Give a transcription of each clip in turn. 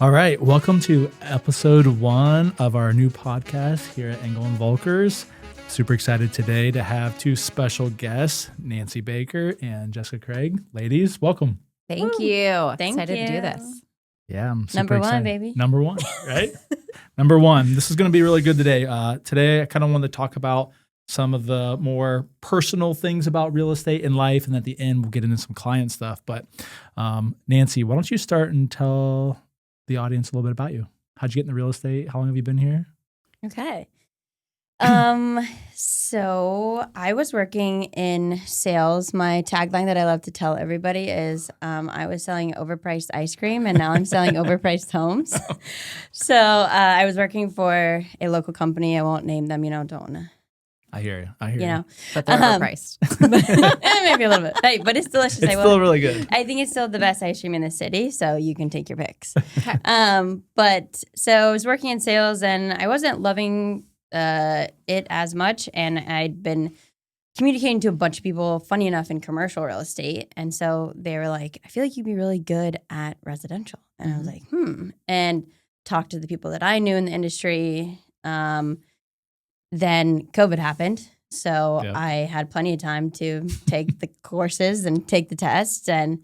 All right, welcome to episode 1 of our new podcast here at Engel and Volkers. Super excited today to have 2 special guests, Nancy.Baker and Jessica.Craig. Ladies, welcome. Thank you. Thank Excited you. to do this. Yeah, I'm super Number excited. 1, baby. Number 1, right? Number 1. This is going to be really good today. Today, I kind of want to talk about some of the more personal things about real estate in life, and at the end, we'll get into some client stuff. But Nancy, why don't you start and tell the audience a little bit about you? How'd you get into real estate? How long have you been here? Okay. So I was working in sales. My tagline that I love to tell everybody is I was selling overpriced ice cream and now I'm selling overpriced homes. So I was working for a local company. I won't name them, don't want to. I hear you. You know, But they're overpriced. maybe a little bit. Hey, but it's delicious. It's still really good. I think it's still the best ice cream in the city, so you can take your picks. But so I was working in sales and I wasn't loving it as much, and I'd been communicating to a bunch of people, funny enough, in commercial real estate. And so they were like, I feel like you'd be really good at residential. And I was like, and talked to the people that I knew in the industry. Then COVID happened. So I had plenty of time to take the courses and take the tests. And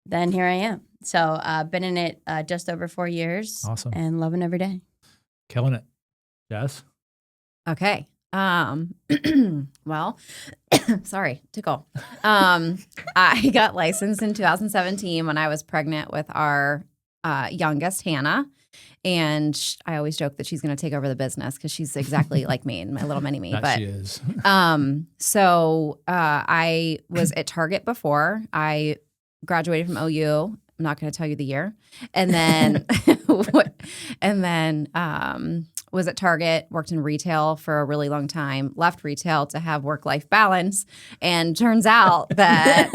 then here I am. So I've been in it just over 4 years. Awesome. And loving every day. Killing it. Jess? Okay. Well, sorry, tickle. I got licensed in 2017 when I was pregnant with our youngest, Hannah. And I always joke that she's going to take over the business because she's exactly like me and my little mini me. That she is. So I was at Target before. I graduated from OU. I'm not going to tell you the year. And then, was at Target, worked in retail for a really long time, left retail to have work-life balance, and turns out that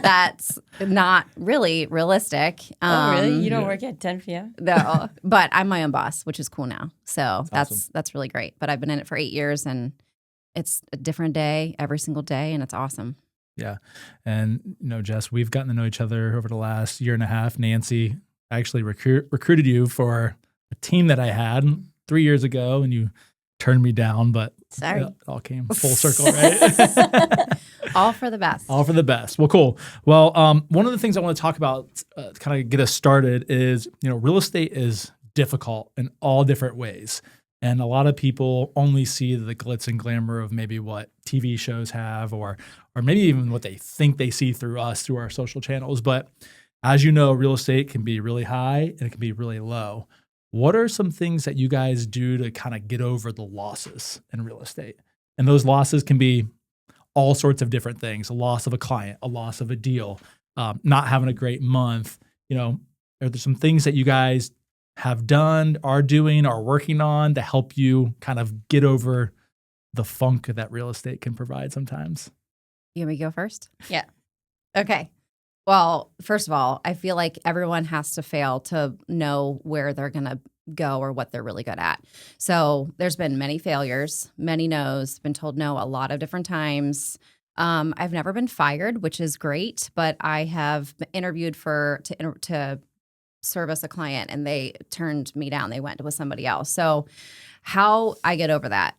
that's not really realistic. Oh, really? You don't work at 10 p.m.? No, but I'm my own boss, which is cool now. So Awesome. that's really great. But I've been in it for 8 years, and it's a different day every single day, and it's awesome. Yeah. And, Jess, we've gotten to know each other over the last year and a half. Nancy actually recruited you for a team that I had 3 years ago, and you turned me down, but Sorry. it all came full circle, right? All for the best. All for the best. Well, cool. Well, one of the things I want to talk about to kind of get us started is, real estate is difficult in all different ways. And a lot of people only see the glitz and glamour of maybe what TV shows have, or maybe even what they think they see through us, through our social channels. But as you know, real estate can be really high and it can be really low. What are some things that you guys do to kind of get over the losses in real estate? And those losses can be all sorts of different things: a loss of a client, a loss of a deal, not having a great month. Are there some things that you guys have done, are doing, are working on to help you kind of get over the funk that real estate can provide sometimes? You want me to go first? Yeah. Okay. Well, first of all, I feel like everyone has to fail to know where they're going to go or what they're really good at. So there's been many failures, many no's, been told no a lot of different times. I've never been fired, which is great, but I have interviewed to service a client and they turned me down. They went with somebody else. So how I get over that,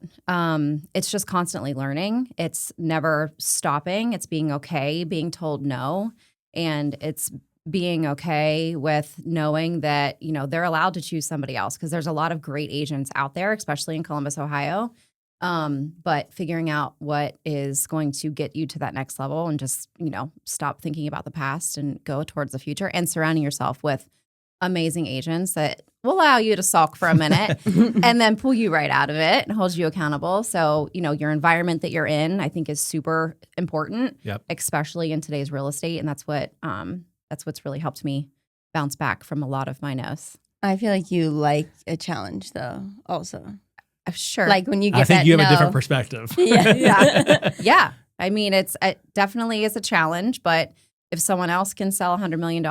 it's just constantly learning. It's never stopping. It's being okay, being told no. And it's being okay with knowing that, they're allowed to choose somebody else, because there's a lot of great agents out there, especially in Columbus, Ohio. But figuring out what is going to get you to that next level and just, stop thinking about the past and go towards the future, and surrounding yourself with amazing agents that will allow you to sulk for a minute and then pull you right out of it and hold you accountable. So, your environment that you're in, I think, is super important, especially in today's real estate. And that's what's really helped me bounce back from a lot of my no's. I feel like you like a challenge, though, also. Sure. Like when you get I think that you have no. a different perspective. Yeah. Yeah. I mean, it definitely is a challenge, but if someone else can sell $100 million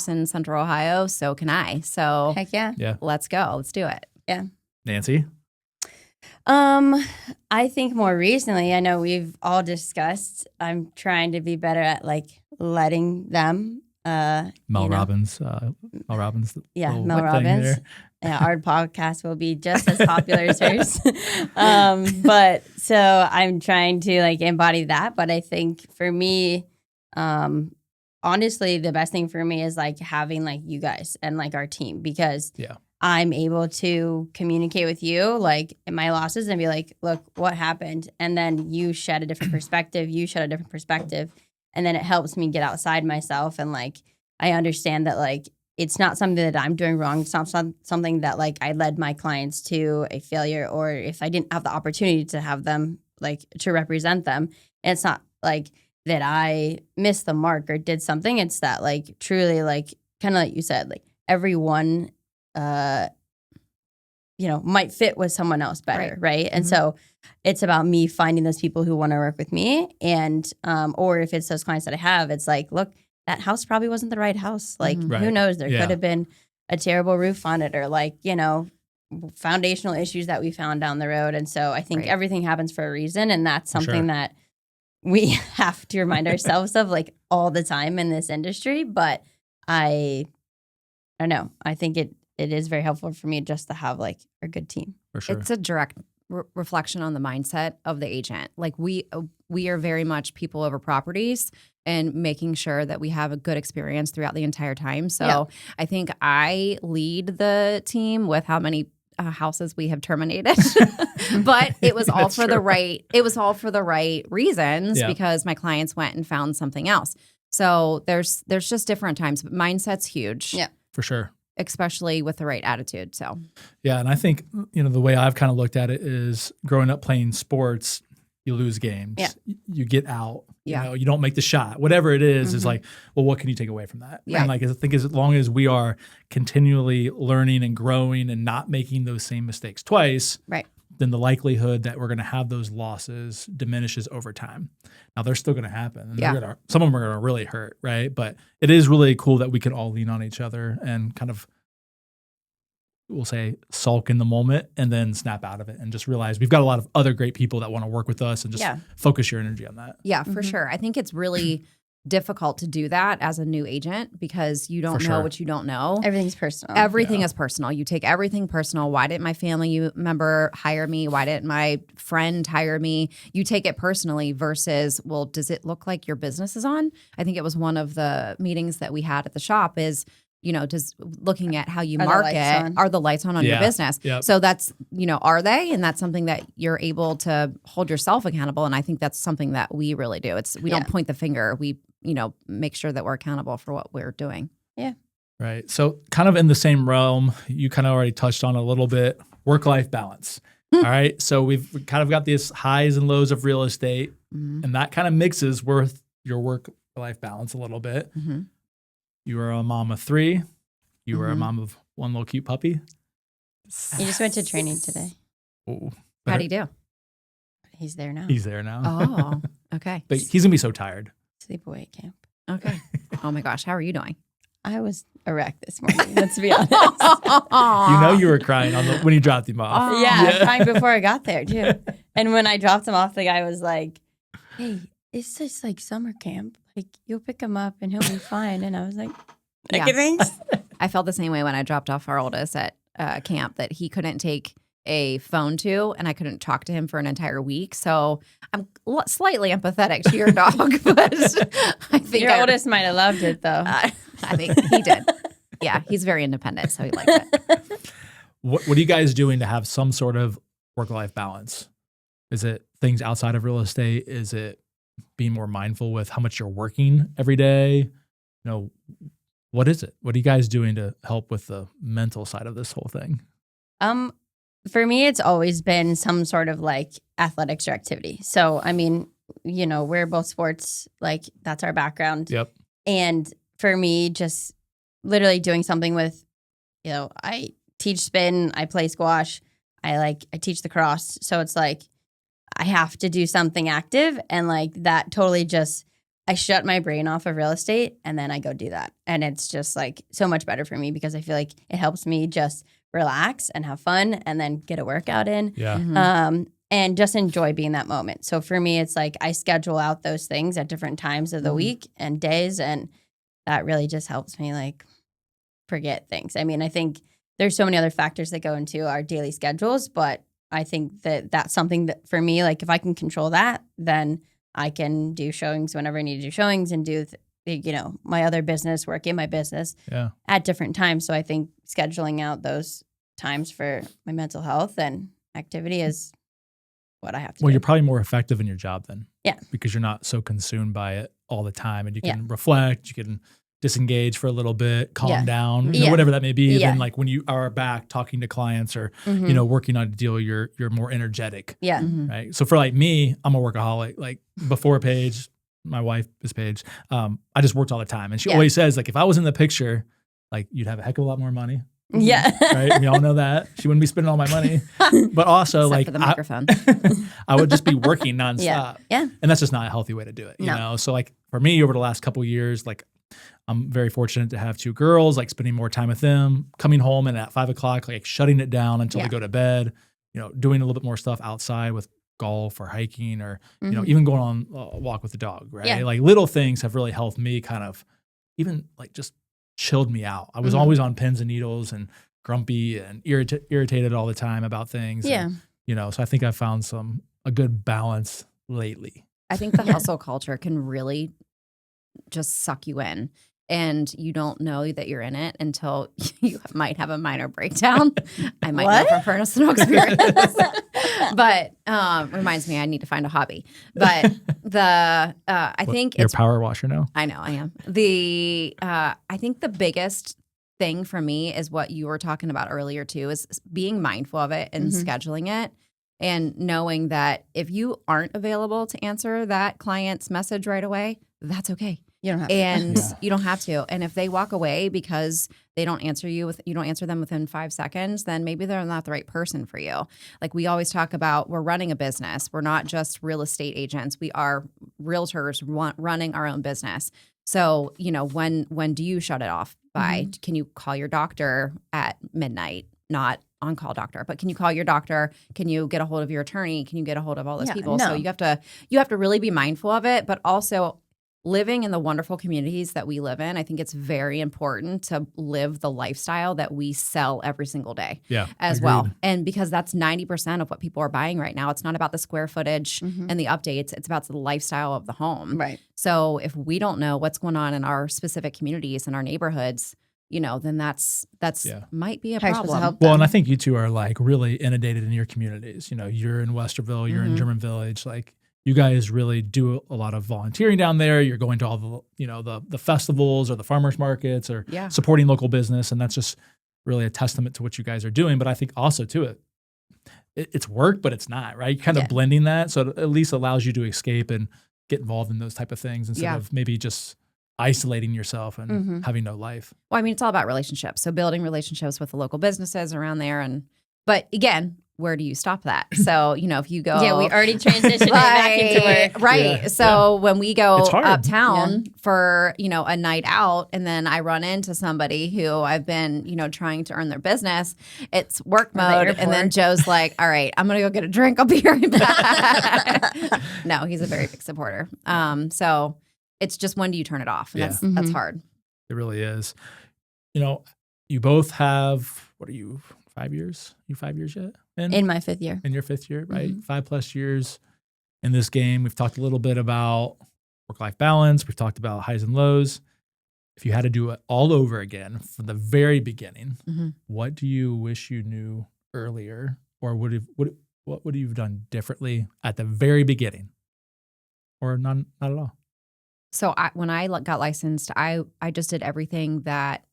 in Central Ohio, so can I. So Heck yeah. Yeah. Let's go. Let's do it. Yeah. Nancy? I think more recently, I know we've all discussed, I'm trying to be better at letting them Mel Robbins. Mel Robbins. Yeah, little Mel thing Robbins. there. Yeah, our podcast will be just as popular as hers. But so I'm trying to like embody that. But I think for me, honestly, the best thing for me is like having like you guys and like our team, because I'm able to communicate with you like in my losses and be like, look, what happened? And then you shed a different perspective. You shed a different perspective. And then it helps me get outside myself. And like, I understand that like, it's not something that I'm doing wrong. It's not something that like I led my clients to a failure, or if I didn't have the opportunity to have them like to represent them. And it's not like that I missed the mark or did something. It's that like truly like kind of like you said, like everyone, might fit with someone else better. Right. And so it's about me finding those people who want to work with me. And, or if it's those clients that I have, it's like, look, that house probably wasn't the right house. Like, who knows? There could have been a terrible roof on it, or like, foundational issues that we found down the road. And so I think everything happens for a reason. And that's something that we have to remind ourselves of like all the time in this industry. But I don't know. I think it is very helpful for me just to have like a good team. For sure. It's a direct reflection on the mindset of the agent. Like we are very much people over properties and making sure that we have a good experience throughout the entire time. So I think I lead the team with how many houses we have terminated, but it was all for the right. It was all for the right reasons because my clients went and found something else. So there's just different times, but mindset's huge. Yeah, for sure. Especially with the right attitude. So yeah, and I think the way I've kind of looked at it is growing up playing sports, you lose games, you get out, you don't make the shot, whatever it is like, well, what can you take away from that? And like, I think as long as we are continually learning and growing and not making those same mistakes twice, then the likelihood that we're going to have those losses diminishes over time. Now they're still going to happen. And some of them are going to really hurt, right? But it is really cool that we can all lean on each other and kind of, we'll say, sulk in the moment and then snap out of it and just realize we've got a lot of other great people that want to work with us and just focus your energy on that. Yeah, for sure. I think it's really difficult to do that as a new agent because you don't know what you don't know. Everything's personal. Everything is personal. You take everything personal. Why didn't my family member hire me? Why didn't my friend hire me? You take it personally versus, well, does it look like your business is on? I think it was one of the meetings that we had at the shop is, just looking at how you market, are the lights on your business? Yep. So that's, are they? And that's something that you're able to hold yourself accountable. And I think that's something that we really do. We don't point the finger. We, make sure that we're accountable for what we're doing. Yeah. Right. So kind of in the same realm, you kind of already touched on a little bit, work-life balance. All right. So we've kind of got these highs and lows of real estate, and that kind of mixes with your work-life balance a little bit. Mm-hmm. You are a mom of 3. You are a mom of 1 little cute puppy. He just went to training today. Oh, how'd he do? He's there now. He's there now. Oh, okay. But he's going to be so tired. Sleepaway camp. Okay. Oh my gosh. How are you doing? I was a wreck this morning, let's be honest. You were crying when you dropped him off. Yeah, crying before I got there too. And when I dropped him off, the guy was like, hey, it's just like summer camp. Like, you'll pick him up and he'll be fine. And I was like, thanks. I felt the same way when I dropped off our oldest at camp, that he couldn't take a phone to, and I couldn't talk to him for an entire week. So I'm slightly empathetic to your dog, but I think your oldest might have loved it though. I think he did. Yeah, he's very independent, so he liked it. What are you guys doing to have some sort of work-life balance? Is it things outside of real estate? Is it being more mindful with how much you're working every day? What is it? What are you guys doing to help with the mental side of this whole thing? For me, it's always been some sort of like athletics or activity. So, I mean, we're both sports, like that's our background. Yep. And for me, just literally doing something with, I teach spin, I play squash, I teach the cross. So it's like, I have to do something active, and like that totally just, I shut my brain off of real estate and then I go do that. And it's just like so much better for me because I feel like it helps me just relax and have fun and then get a workout in. Yeah. Mm-hmm. And just enjoy being that moment. So for me, it's like I schedule out those things at different times of the week and days, and that really just helps me like forget things. I mean, I think there's so many other factors that go into our daily schedules, but I think that that's something that for me, like if I can control that, then I can do showings whenever I need to do showings and do, my other business, work in my business at different times. So I think scheduling out those times for my mental health and activity is what I have to do. Well, you're probably more effective in your job then. Yeah. Because you're not so consumed by it all the time, and you can reflect, you can disengage for a little bit, calm down, whatever that may be. Then like when you are back talking to clients or, working on a deal, you're more energetic. Yeah. Right. So for like me, I'm a workaholic. Like before Paige, my wife is Paige, I just worked all the time. And she always says, like, if I was in the picture, like you'd have a heck of a lot more money. Yeah. Right. We all know that. She wouldn't be spending all my money. But also Except like for the microphone. I would just be working nonstop. Yeah. And that's just not a healthy way to do it. You know? So like for me over the last couple of years, like I'm very fortunate to have 2 girls, like spending more time with them, coming home and at 5 o'clock, like shutting it down until they go to bed, doing a little bit more stuff outside with golf or hiking or, even going on a walk with the dog, right? Yeah. Like little things have really helped me kind of even like just chilled me out. I was always on pins and needles and grumpy and irritated all the time about things. Yeah. And, so I think I found a good balance lately. I think the hustle culture can really just suck you in. And you don't know that you're in it until you might have a minor breakdown. I might know from personal experience. But reminds me I need to find a hobby. But I think you're a power washer now? I know I am. I think the biggest thing for me is what you were talking about earlier too, is being mindful of it and scheduling it. And knowing that if you aren't available to answer that client's message right away, that's okay. You don't have to. You don't have to. And if they walk away because they don't answer you don't answer them within 5 seconds, then maybe they're not the right person for you. Like we always talk about, we're running a business. We're not just real estate agents. We are realtors running our own business. So, when do you shut it off by? Can you call your doctor at midnight? Not on-call doctor, but can you call your doctor? Can you get a hold of your attorney? Can you get a hold of all those people? No. So you have to really be mindful of it, but also living in the wonderful communities that we live in. I think it's very important to live the lifestyle that we sell every single day as agreed. well. And because that's 90% of what people are buying right now. It's not about the square footage and the updates. It's about the lifestyle of the home. Right. So if we don't know what's going on in our specific communities and our neighborhoods, then that's might be a problem. Well, and I think you two are like really inundated in your communities. You're in Westerville, you're in German Village. Like you guys really do a lot of volunteering down there. You're going to all the the festivals or the farmers markets or supporting local business, and that's just really a testament to what you guys are doing. But I think also too it's work, but it's not, right? You're kind of blending that, so it at least allows you to escape and get involved in those type of things instead of maybe just isolating yourself and having no life. Well, I mean, it's all about relationships. So building relationships with the local businesses around there. But again, where do you stop that? So, if you go. Yeah, we already transitioned back into work. Right. Yeah, so when we go uptown Yeah. for, a night out, and then I run into somebody who I've been, trying to earn their business, it's work mode. And then Joe's like, all right, I'm going to go get a drink. I'll be right back. No, he's a very big supporter. So it's just, when do you turn it off? And that's hard. It really is. You both have, what are you, 5 years? You 5 years yet? In my 5th year. In your 5th year, right? 5+ years in this game. We've talked a little bit about work-life balance. We've talked about highs and lows. If you had to do it all over again from the very beginning, what do you wish you knew earlier? Or what would you have done differently at the very beginning? Or not at all? So when I got licensed, I just did everything that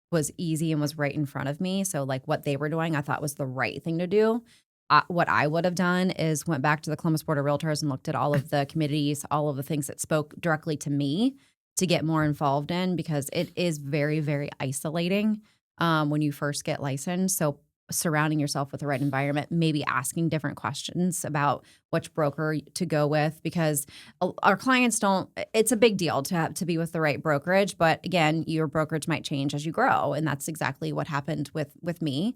was easy and was right in front of me. So like what they were doing, I thought was the right thing to do. What I would have done is went back to the Columbus Board of Realtors and looked at all of the committees, all of the things that spoke directly to me to get more involved in, because it is very, very isolating when you first get licensed. So surrounding yourself with the right environment, maybe asking different questions about which broker to go with, because our clients it's a big deal to be with the right brokerage. But again, your brokerage might change as you grow. And that's exactly what happened with me.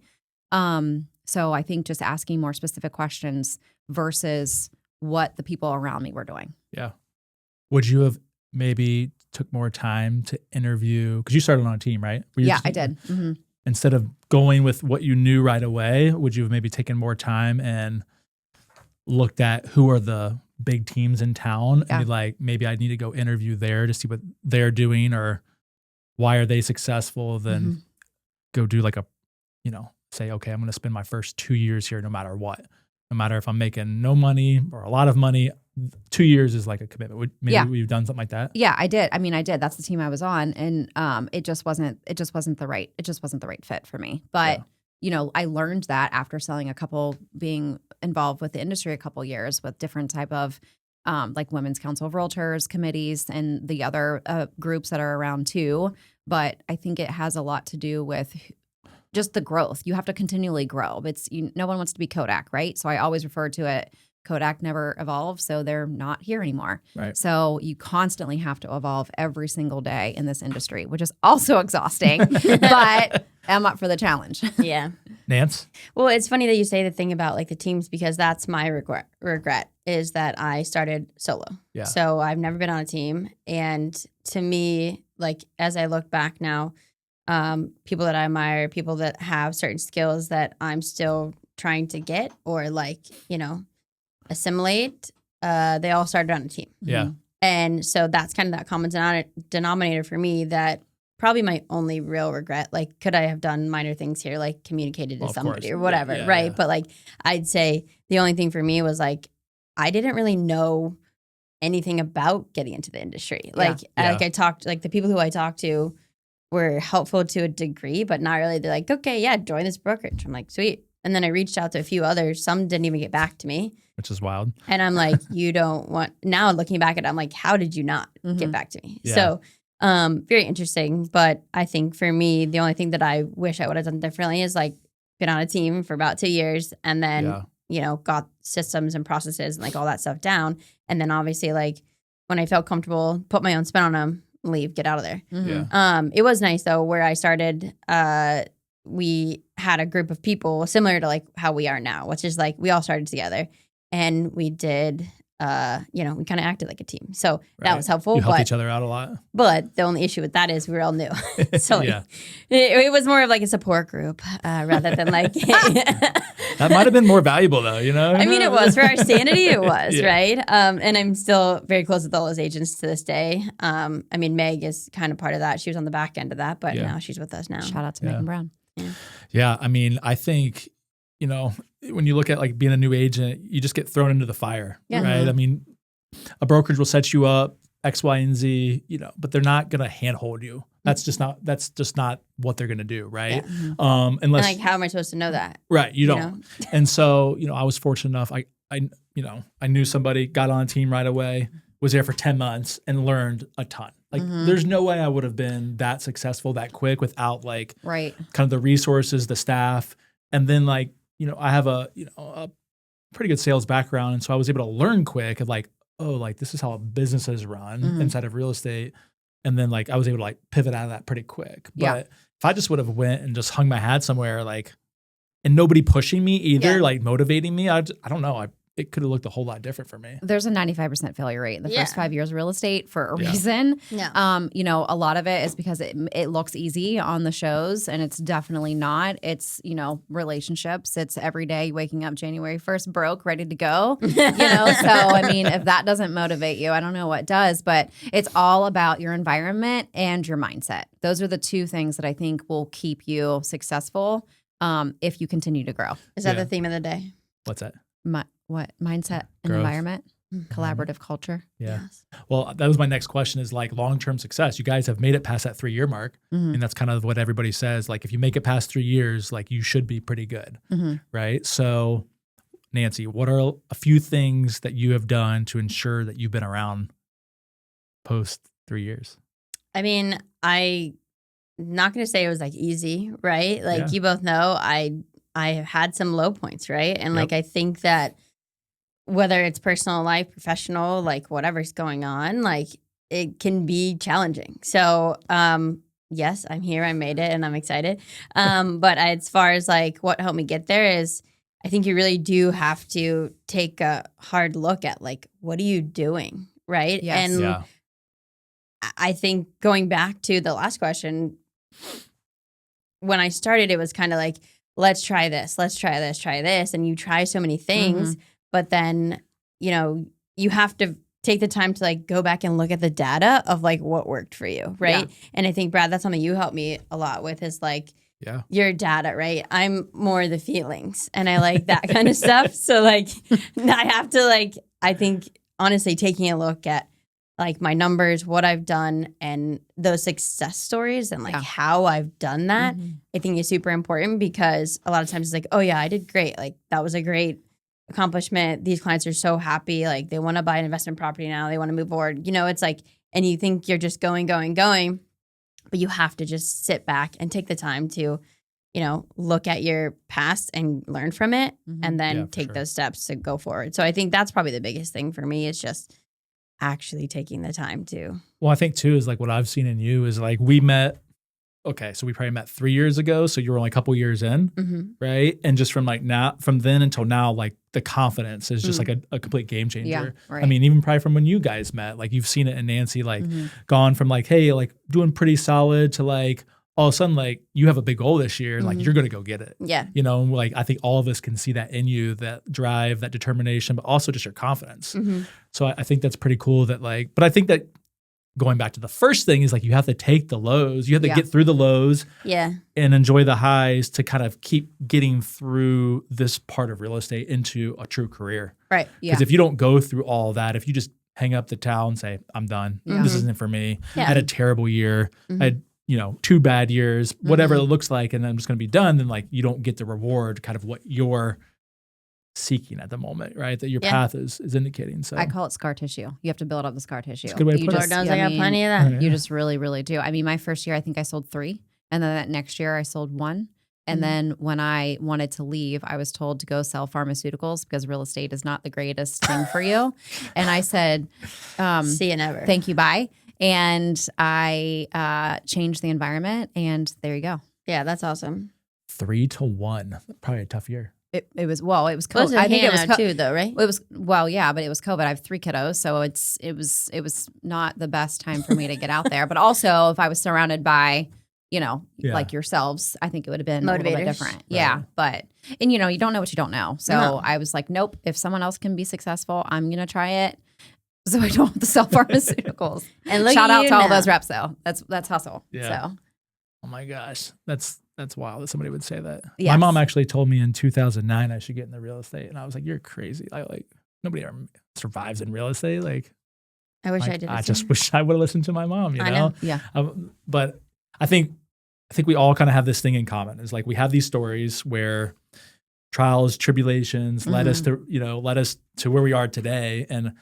So I think just asking more specific questions versus what the people around me were doing. Yeah. Would you have maybe took more time to interview? Because you started on a team, right? Yeah, I did. Instead of going with what you knew right away, would you have maybe taken more time and looked at who are the big teams in town and be like, maybe I need to go interview there to see what they're doing or why are they successful, then go do like a, say, okay, I'm going to spend my first 2 years here no matter what. No matter if I'm making no money or a lot of money, 2 years is like a commitment. Maybe we've done something like that. Yeah, I did. I mean, I did. That's the team I was on, and it just wasn't the right fit for me. But I learned that after being involved with the industry a couple years with different type of like Women's Council of Realtors committees and the other groups that are around too. But I think it has a lot to do with just the growth. You have to continually grow. No one wants to be Kodak, right? So I always refer to it, Kodak never evolved, so they're not here anymore. Right. So you constantly have to evolve every single day in this industry, which is also exhausting, but I'm up for the challenge. Yeah. Nance? Well, it's funny that you say the thing about like the teams because that's my regret is that I started solo. Yeah. So I've never been on a team. And to me, like as I look back now, people that I admire, people that have certain skills that I'm still trying to get or like, assimilate, they all started on a team. Yeah. And so that's kind of that common denominator for me that probably my only real regret. Like, could I have done minor things here, like communicated to somebody or whatever, right? Yeah. But like, I'd say the only thing for me was like, I didn't really know anything about getting into the industry. Like I talked, like the people who I talked to were helpful to a degree, but not really. They're like, okay, yeah, join this brokerage. I'm like, sweet. And then I reached out to a few others. Some didn't even get back to me. Which is wild. And I'm like, you don't want, now looking back at it, I'm like, how did you not get back to me? Yeah. So very interesting. But I think for me, the only thing that I wish I would have done differently is like been on a team for about 2 years and then, got systems and processes and like all that stuff down. And then obviously like when I felt comfortable, put my own spin on them, leave, get out of there. Yeah. It was nice though, where I started, we had a group of people similar to like how we are now, which is like we all started together and we did, we kind of acted like a team. So that was helpful. You helped each other out a lot. But the only issue with that is we were all new. So like, it was more of like a support group rather than like. That might have been more valuable though, I mean, it was for our sanity. It was, right? And I'm still very close with all those agents to this day. I mean, Meg is kind of part of that. She was on the back end of that, but now she's with us now. Shout out to Megan Brown. Yeah. I mean, I think, when you look at like being a new agent, you just get thrown into the fire, right? I mean, a brokerage will set you up X, Y, and Z, but they're not going to handhold you. That's just not what they're going to do. Right. Yeah. Unless and like, how am I supposed to know that? Right. You don't. And so, I was fortunate enough. I knew somebody, got on a team right away, was there for 10 months and learned a ton. Like there's no way I would have been that successful that quick without like kind of the resources, the staff. And then like, I have a pretty good sales background. And so I was able to learn quick of like, oh, like this is how a business is run inside of real estate. And then like, I was able to like pivot out of that pretty quick. But if I just would have went and just hung my hat somewhere, like, and nobody pushing me either, like motivating me, I don't know. It could have looked a whole lot different for me. There's a 95% failure rate in the first 5 years of real estate for a reason. Yeah. A lot of it is because it looks easy on the shows and it's definitely not. It's, relationships. It's every day waking up January 1st broke, ready to go. So I mean, if that doesn't motivate you, I don't know what does, but it's all about your environment and your mindset. Those are the two things that I think will keep you successful if you continue to grow. Is that the theme of the day? What's that? What mindset and environment, collaborative culture. Yeah. Yes. Well, that was my next question is like long-term success. You guys have made it past that 3-year mark. And that's kind of what everybody says. Like if you make it past 3 years, like you should be pretty good. Right. So Nancy, what are a few things that you have done to ensure that you've been around post 3 years? I mean, I'm not going to say it was like easy, right? Like you both know, I have had some low points, right? And like, I think that whether it's personal life, professional, like whatever's going on, like it can be challenging. So, yes, I'm here, I made it and I'm excited. But as far as like what helped me get there is I think you really do have to take a hard look at like, what are you doing? Right. Yes. And I think going back to the last question, when I started, it was kind of like, let's try this, try this. And you try so many things, but then, you have to take the time to like go back and look at the data of like what worked for you. Right. Yeah. And I think, Brad, that's something you helped me a lot with is like, your data, right? I'm more the feelings and I like that kind of stuff. So like I have to like, I think honestly, taking a look at like my numbers, what I've done and those success stories and like how I've done that, I think is super important because a lot of times it's like, oh yeah, I did great. Like that was a great accomplishment. These clients are so happy. Like they want to buy an investment property now. They want to move forward. It's like, and you think you're just going, but you have to just sit back and take the time to, look at your past and learn from it and then take those steps to go forward. So I think that's probably the biggest thing for me is just actually taking the time to. Well, I think too is like what I've seen in you is like we probably met 3 years ago. So you were only a couple years in, right? And just from then until now, like the confidence is just like a complete game changer. Yeah, right. I mean, even probably from when you guys met, like you've seen it in Nancy, like gone from like, hey, like doing pretty solid to like all of a sudden, like you have a big goal this year, like you're going to go get it. Yeah. Like I think all of us can see that in you, that drive, that determination, but also just your confidence. So I think that's pretty cool that like, but I think that going back to the first thing is like you have to take the lows. You have to get through the lows and enjoy the highs to kind of keep getting through this part of real estate into a true career. Right. Yeah. Because if you don't go through all that, if you just hang up the towel and say, I'm done, this isn't for me. I had a terrible year. I had 2 bad years, whatever it looks like, and I'm just going to be done, then like you don't get the reward kind of what you're seeking at the moment, right? That your path is indicating. So I call it scar tissue. You have to build up the scar tissue. It's a good way to put it. I got plenty of that. You just really, really do. I mean, my first year, I think I sold 3. And then that next year I sold 1. And then when I wanted to leave, I was told to go sell pharmaceuticals because real estate is not the greatest thing for you. And I said, see you never. Thank you, bye. And I changed the environment, and there you go. Yeah, that's awesome. 3-1, probably a tough year. It was COVID. I think it was too, though, right? It was but it was COVID. I have 3 kiddos, so it was not the best time for me to get out there. But also, if I was surrounded by like yourselves, I think it would have been a little bit different. Right. Yeah, but you don't know what you don't know. So I was like, nope. If someone else can be successful, I'm gonna try it. So I don't have to sell pharmaceuticals. And shout out to all those reps though. That's hustle. Yeah. So. Oh my gosh, that's wild that somebody would say that. Yes. My mom actually told me in 2009 I should get into real estate, and I was like, "You're crazy! Nobody ever survives in real estate." Like, I wish I did. I just wish I would have listened to my mom. You know? Yeah. But I think we all kind of have this thing in common. Is like we have these stories where trials, tribulations led us to where we are today, and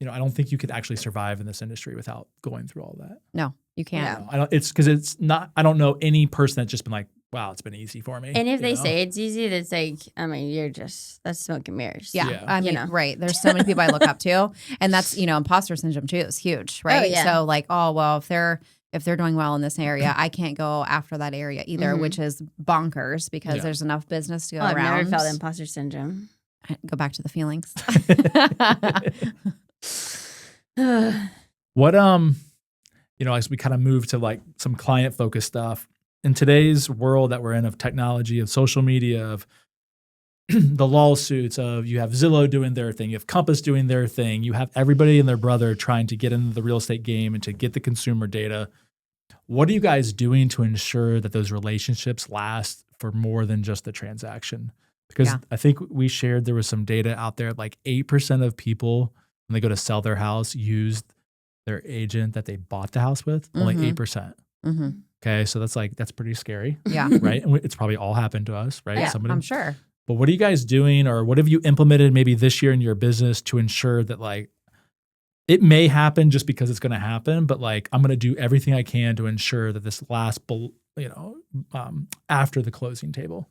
I don't think you could actually survive in this industry without going through all that. No, you can't. It's because it's not. I don't know any person that's just been like, "Wow, it's been easy for me." And if they say it's easy, that's like, I mean, that's smoke and mirrors. Yeah. I mean, right. There's so many people I look up to, and that's imposter syndrome too. It's huge, right? Oh, yeah. So like, oh well, if they're doing well in this area, I can't go after that area either, which is bonkers because there's enough business to go around. I've never felt imposter syndrome. Go back to the feelings. What as we kind of move to like some client focused stuff in today's world that we're in of technology, of social media, of the lawsuits, of you have Zillow doing their thing, you have Compass doing their thing, you have everybody and their brother trying to get into the real estate game and to get the consumer data. What are you guys doing to ensure that those relationships last for more than just the transaction? Because I think we shared there was some data out there, like 8% of people when they go to sell their house used their agent that they bought the house with, only 8%. Okay, so that's pretty scary. Yeah. Right? And it's probably all happened to us, right? Yeah, I'm sure. But what are you guys doing, or what have you implemented maybe this year in your business to ensure that like it may happen just because it's going to happen, but like I'm going to do everything I can to ensure that this lasts, after the closing table?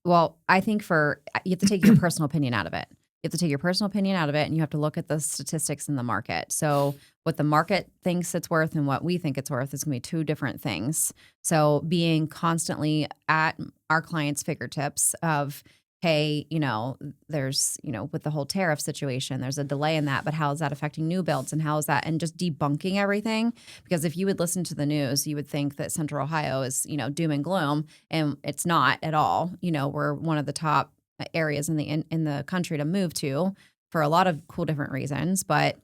Well, I think you have to take your personal opinion out of it. You have to take your personal opinion out of it, and you have to look at the statistics in the market. So what the market thinks it's worth and what we think it's worth is going to be 2 different things. So being constantly at our clients' fingertips of, hey, there's, with the whole tariff situation, there's a delay in that, but how is that affecting new builds and how is that, and just debunking everything. Because if you would listen to the news, you would think that Central Ohio is, doom and gloom, and it's not at all. We're one of the top areas in the country to move to for a lot of cool different reasons, but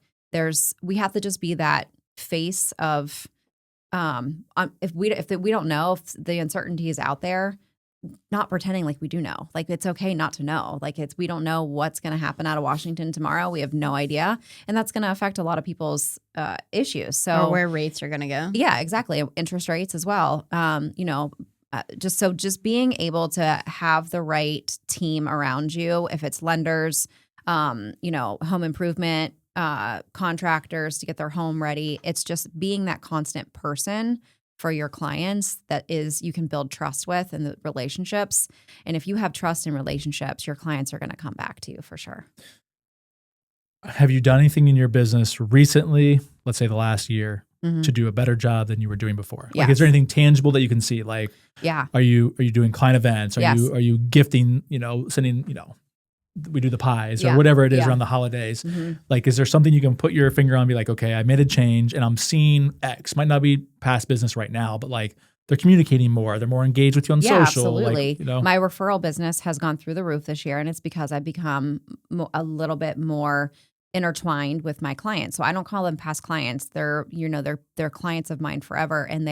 we have to just be that face of, if we don't know, if the uncertainty is out there, not pretending like we do know. Like, it's okay not to know. Like, we don't know what's going to happen out of Washington tomorrow. We have no idea. And that's going to affect a lot of people's issues. So, or where rates are going to go. Yeah, exactly. Interest rates as well. Just being able to have the right team around you, if it's lenders, home improvement, contractors to get their home ready. It's just being that constant person for your clients you can build trust with in the relationships. And if you have trust in relationships, your clients are going to come back to you for sure. Have you done anything in your business recently, let's say the last year, to do a better job than you were doing before? Yes. Like, is there anything tangible that you can see? Like, are you doing client events? Are you gifting, sending, we do the pies or whatever it is around the holidays. Like, is there something you can put your finger on and be like, okay, I made a change and I'm seeing X. Might not be past business right now, but like, they're communicating more. They're more engaged with you on social. Absolutely. Like, my referral business has gone through the roof this year, and it's because I've become a little bit more intertwined with my clients. So I don't call them past clients. They're clients of mine forever, and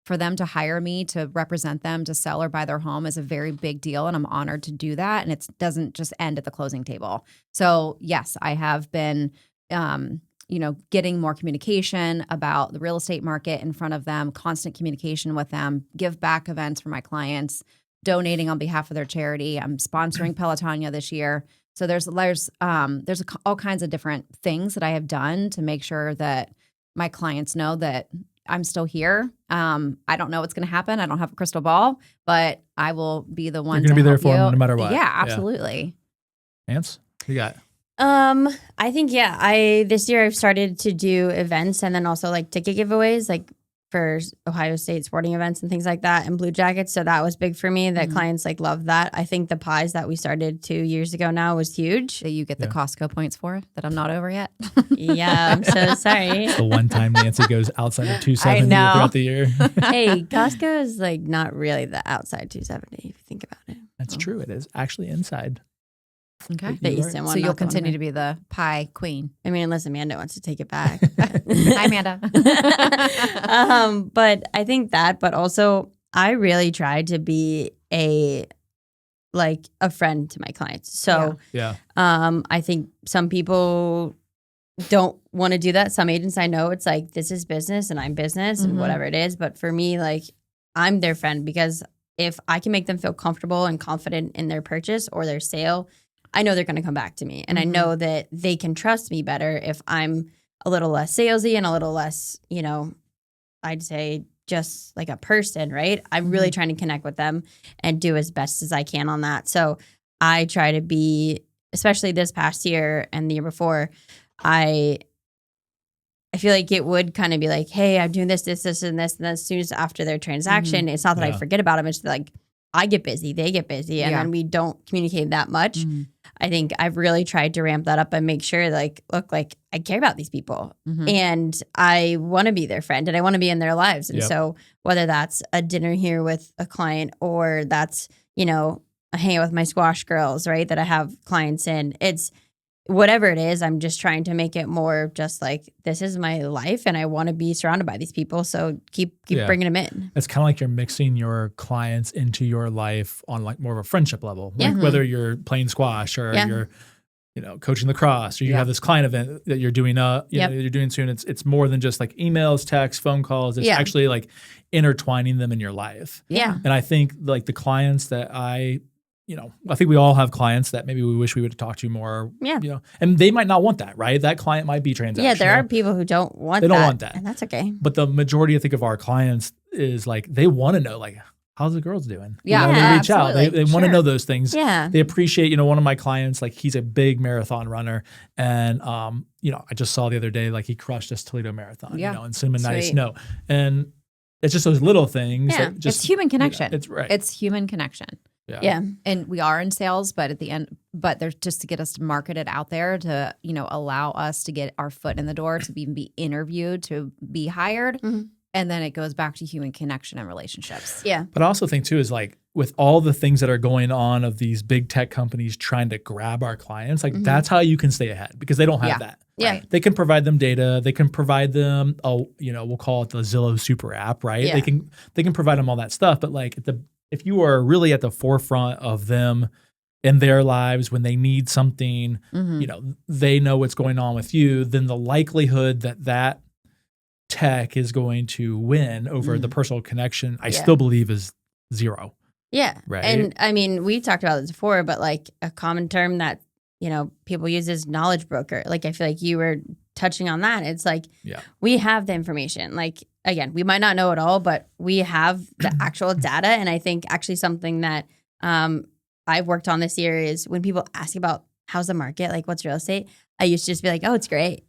for them to hire me to represent them to sell or buy their home is a very big deal, and I'm honored to do that. And it doesn't just end at the closing table. So yes, I have been, getting more communication about the real estate market in front of them, constant communication with them, give back events for my clients, donating on behalf of their charity. I'm sponsoring Pelotonia this year. So there's all kinds of different things that I have done to make sure that my clients know that I'm still here. I don't know what's going to happen. I don't have a crystal ball, but I will be the one. You're going to be there for them no matter what. Yeah, absolutely. Ants, what you got? I think this year I've started to do events and then also like ticket giveaways, like for Ohio State sporting events and things like that, and Blue Jackets. So that was big for me. That clients love that. I think the pies that we started 2 years ago now was huge. That you get the Costco points for that I'm not over yet. Yeah, I'm so sorry. It's the one time Nancy goes outside of 270 throughout the year. Hey, Costco is not really the outside 270 if you think about it. That's true. It is actually inside. Okay. The Easton one. So you'll continue to be the pie queen. I mean, unless Amanda wants to take it back. Hi, Amanda. But I think that, but also I really try to be a friend to my clients. So I think some people don't want to do that. Some agents I know, it's like, this is business and I'm business and whatever it is. But for me, I'm their friend, because if I can make them feel comfortable and confident in their purchase or their sale, I know they're going to come back to me. And I know that they can trust me better if I'm a little less salesy and a little less, I'd say just like a person, right? I'm really trying to connect with them and do as best as I can on that. So I try to be, especially this past year and the year before, I feel like it would kind of be like, hey, I'm doing this, and this. And then as soon as after their transaction, it's not that I forget about them. It's like I get busy, they get busy, and then we don't communicate that much. I think I've really tried to ramp that up and make sure, look, I care about these people and I want to be their friend and I want to be in their lives. And so whether that's a dinner here with a client or that's, a hangout with my squash girls, right, that I have clients in, it's whatever it is, I'm just trying to make it more just like, this is my life and I want to be surrounded by these people. So keep bringing them in. It's kind of like you're mixing your clients into your life on more of a friendship level. Like whether you're playing squash or you're, coaching lacrosse, or you have this client event that you're doing, you're doing soon. It's more than just like emails, texts, phone calls. It's actually like intertwining them in your life. Yeah. And I think the clients that I think we all have clients that maybe we wish we would have talked to more. Yeah. And they might not want that, right? That client might be transactional. Yeah, there are people who don't want that. They don't want that. And that's okay. But the majority, I think, of our clients is they want to know, how's the girls doing? Yeah. They reach out. They want to know those things. Yeah. They appreciate, one of my clients, he's a big marathon runner. And, I just saw the other day, he crushed this Toledo Marathon, and sent him a nice note. And it's just those little things. Yeah. It's human connection. It's right. It's human connection. Yeah. And we are in sales, but at the end, but there's just to get us to market it out there to, allow us to get our foot in the door, to even be interviewed, to be hired. And then it goes back to human connection and relationships. Yeah. But I also think too is like with all the things that are going on of these big tech companies trying to grab our clients, like that's how you can stay ahead because they don't have that. Yeah. Right. They can provide them data. They can provide them, we'll call it the Zillow super app, right? Yeah. They can provide them all that stuff. But like if you are really at the forefront of them in their lives when they need something, they know what's going on with you, then the likelihood that tech is going to win over the personal connection, I still believe is zero. Yeah. Right. And I mean, we talked about this before, but like a common term that, people use is knowledge broker. Like, I feel like you were touching on that. It's like, we have the information. Like, again, we might not know it all, but we have the actual data. And I think actually something that I've worked on this year is when people ask about how's the market, like what's real estate, I used to just be like, oh, it's great.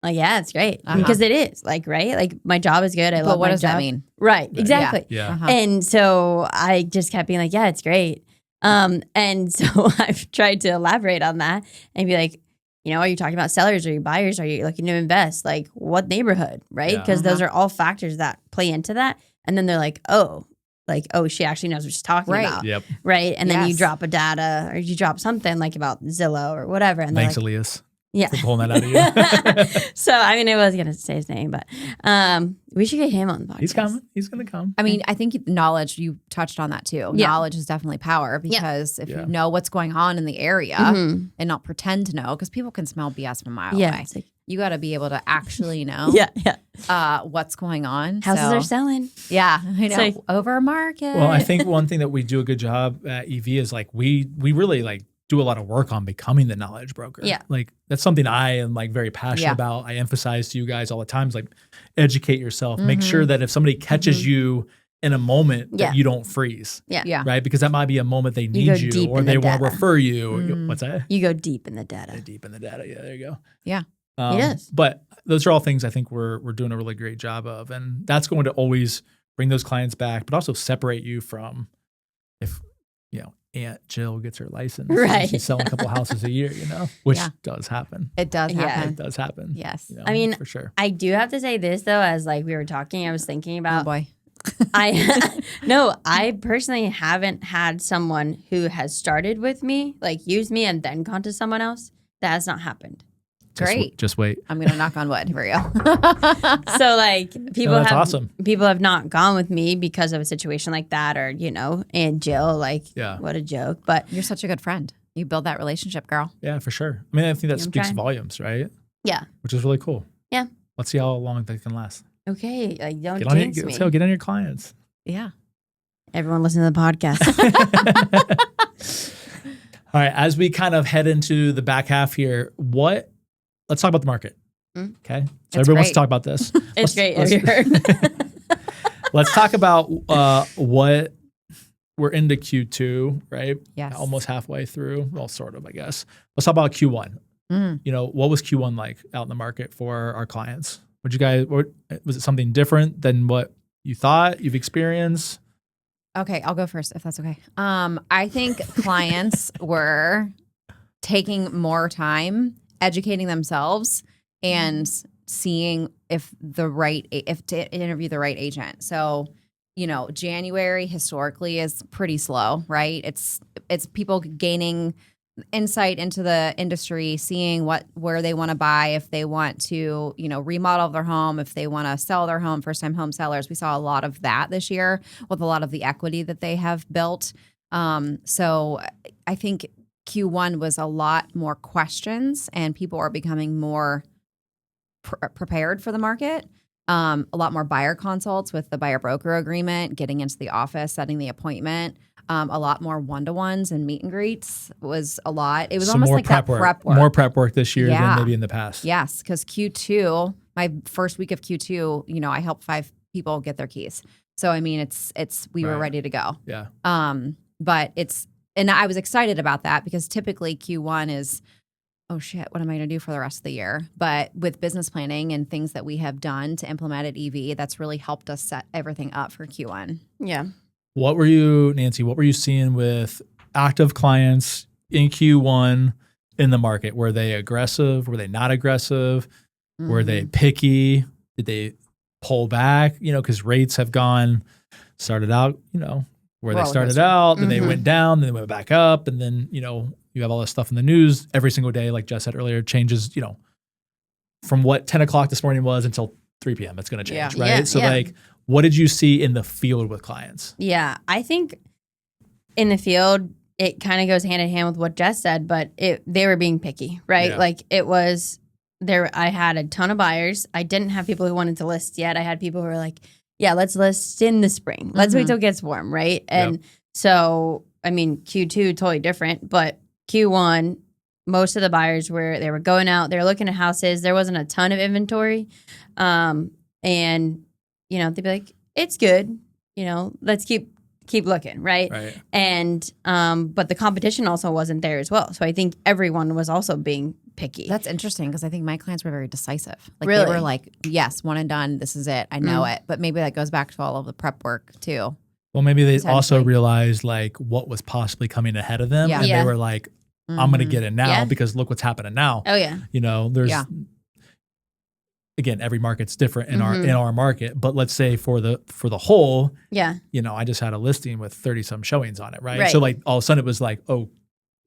Like, yeah, it's great. Because it is, like, right? Like, my job is good. I love my job. What does that mean? Right. Exactly. Yeah. And so I just kept being like, yeah, it's great. And so I've tried to elaborate on that and be like, are you talking about sellers? Are you buyers? Are you looking to invest? Like, what neighborhood, right? Because those are all factors that play into that. And then they're like, oh, she actually knows what she's talking about. Yep. Right. And then you drop a data or you drop something like about Zillow or whatever. And Thanks, like, Elias. Yeah. For pulling that out of you. So, I mean, I was going to say his name, but we should get him on the podcast. He's coming. He's going to come. I mean, I think knowledge, you touched on that too. Yeah. Knowledge is definitely power because if you know what's going on in the area and not pretend to know, because people can smell BS from a mile away. It's like, you got to be able to actually know what's going on. Houses are selling. Yeah, I know. Like, over market. Well, I think one thing that we do a good job at EV is like we really like do a lot of work on becoming the knowledge broker. Yeah. Like that's something I am like very passionate about. I emphasize to you guys all the time is like educate yourself. Make sure that if somebody catches you in a moment that you don't freeze. Yeah. Right? Because that might be a moment they need you or they want to refer you. What's that? You go deep in the data. Deep in the data. Yeah, there you go. Yeah. Yes. But those are all things I think we're doing a really great job of. And that's going to always bring those clients back, but also separate you from if, Aunt Jill gets her license. Right. She's selling a couple houses a year, which does happen. It does happen. It does happen. Yes. I mean, for sure. I do have to say this though, as like we were talking, I was thinking about. Oh boy. I personally haven't had someone who has started with me, like used me and then gone to someone else. That has not happened. Great. Just wait. I'm going to knock on wood. Here we go. So like that's awesome. People have not gone with me because of a situation like that or, and Jill, like, what a joke. But you're such a good friend. You build that relationship, girl. Yeah, for sure. I mean, I think that speaks volumes, right? Yeah. Which is really cool. Yeah. Let's see how long that can last. Okay. Like, don't jinx me. Let's go get on your clients. Yeah. Everyone listen to the podcast. All right. As we kind of head into the back half here, let's talk about the market. Okay. So everyone wants to talk about this. It's great. Let's talk about what we're into Q2, right? Yes. Almost halfway through. Well, sort of, I guess. Let's talk about Q1. What was Q1 like out in the market for our clients? Was it something different than what you thought you've experienced? Okay, I'll go first if that's okay. I think clients were taking more time educating themselves and seeing if to interview the right agent. So, January historically is pretty slow, right? It's people gaining insight into the industry, seeing where they want to buy, if they want to, remodel their home, if they want to sell their home, first-time home sellers. We saw a lot of that this year with a lot of the equity that they have built. So I think Q1 was a lot more questions and people are becoming more prepared for the market. A lot more buyer consults with the buyer broker agreement, getting into the office, setting the appointment. A lot more one-to-ones and meet and greets was a lot. It was almost like that prep work. More prep work this year than maybe in the past. Yes, because Q2, my first week of Q2, I helped 5 people get their keys. So I mean, we were ready to go. Yeah. But and I was excited about that because typically Q1 is, oh shit, what am I going to do for the rest of the year? But with business planning and things that we have done to implement at EV, that's really helped us set everything up for Q1. Yeah. Nancy, what were you seeing with active clients in Q1 in the market? Were they aggressive? Were they not aggressive? Were they picky? Did they pull back? Because rates have started out, where they started out, then they went down, then they went back up. And then, you have all this stuff in the news every single day. Like Jess said earlier, changes, from what 10 o'clock this morning was until 3 p.m. It's going to change, right? Yeah, so what did you see in the field with clients? Yeah, I think in the field, it kind of goes hand in hand with what Jess said, but they were being picky, right? Yeah. Like it was there. I had a ton of buyers. I didn't have people who wanted to list yet. I had people who were like, yeah, let's list in the spring. Let's wait till it gets warm, right? And so, I mean, Q2 totally different, but Q1, most of the buyers they were going out, they were looking at houses. There wasn't a ton of inventory. And, they'd be like, it's good. Let's keep looking, right? Right. And, but the competition also wasn't there as well. So I think everyone was also being picky. That's interesting because I think my clients were very decisive. Like Really? they were like, yes, one and done. This is it. I know it. But maybe that goes back to all of the prep work too. Well, maybe they also realized like what was possibly coming ahead of them. Yeah. And Yeah. they were like, I'm going to get in now because look what's happening now. Oh, yeah. There's, again, every market's different in our market, but let's say for the whole, Yeah. I just had a listing with 30 some showings on it. Right. Right. So like all of a sudden it was like, oh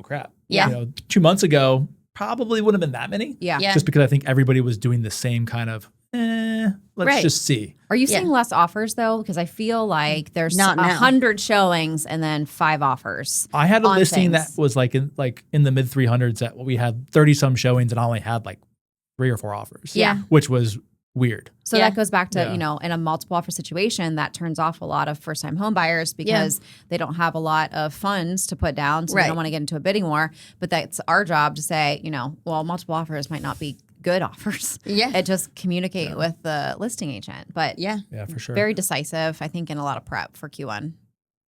crap. Yeah. 2 months ago, probably wouldn't have been that many. Yeah. Yeah. Just because I think everybody was doing the same kind of, let's just see. Are you seeing less offers though? Because I feel like there's Not now. 100 showings and then 5 offers. I had a on listing things. that was like in the mid 300s that we had 30 some showings and I only had like 3 or 4 offers. Yeah. Which was weird. So Yeah. that goes back to, in a multiple offer situation, that turns off a lot of first time home buyers because they don't have a lot of funds to put down. So they don't want to get into a bidding war. But that's our job to say, well, multiple offers might not be good offers. Yeah. It just communicate with the listing agent. But Yeah. Yeah, for sure. very decisive, I think, in a lot of prep for Q1.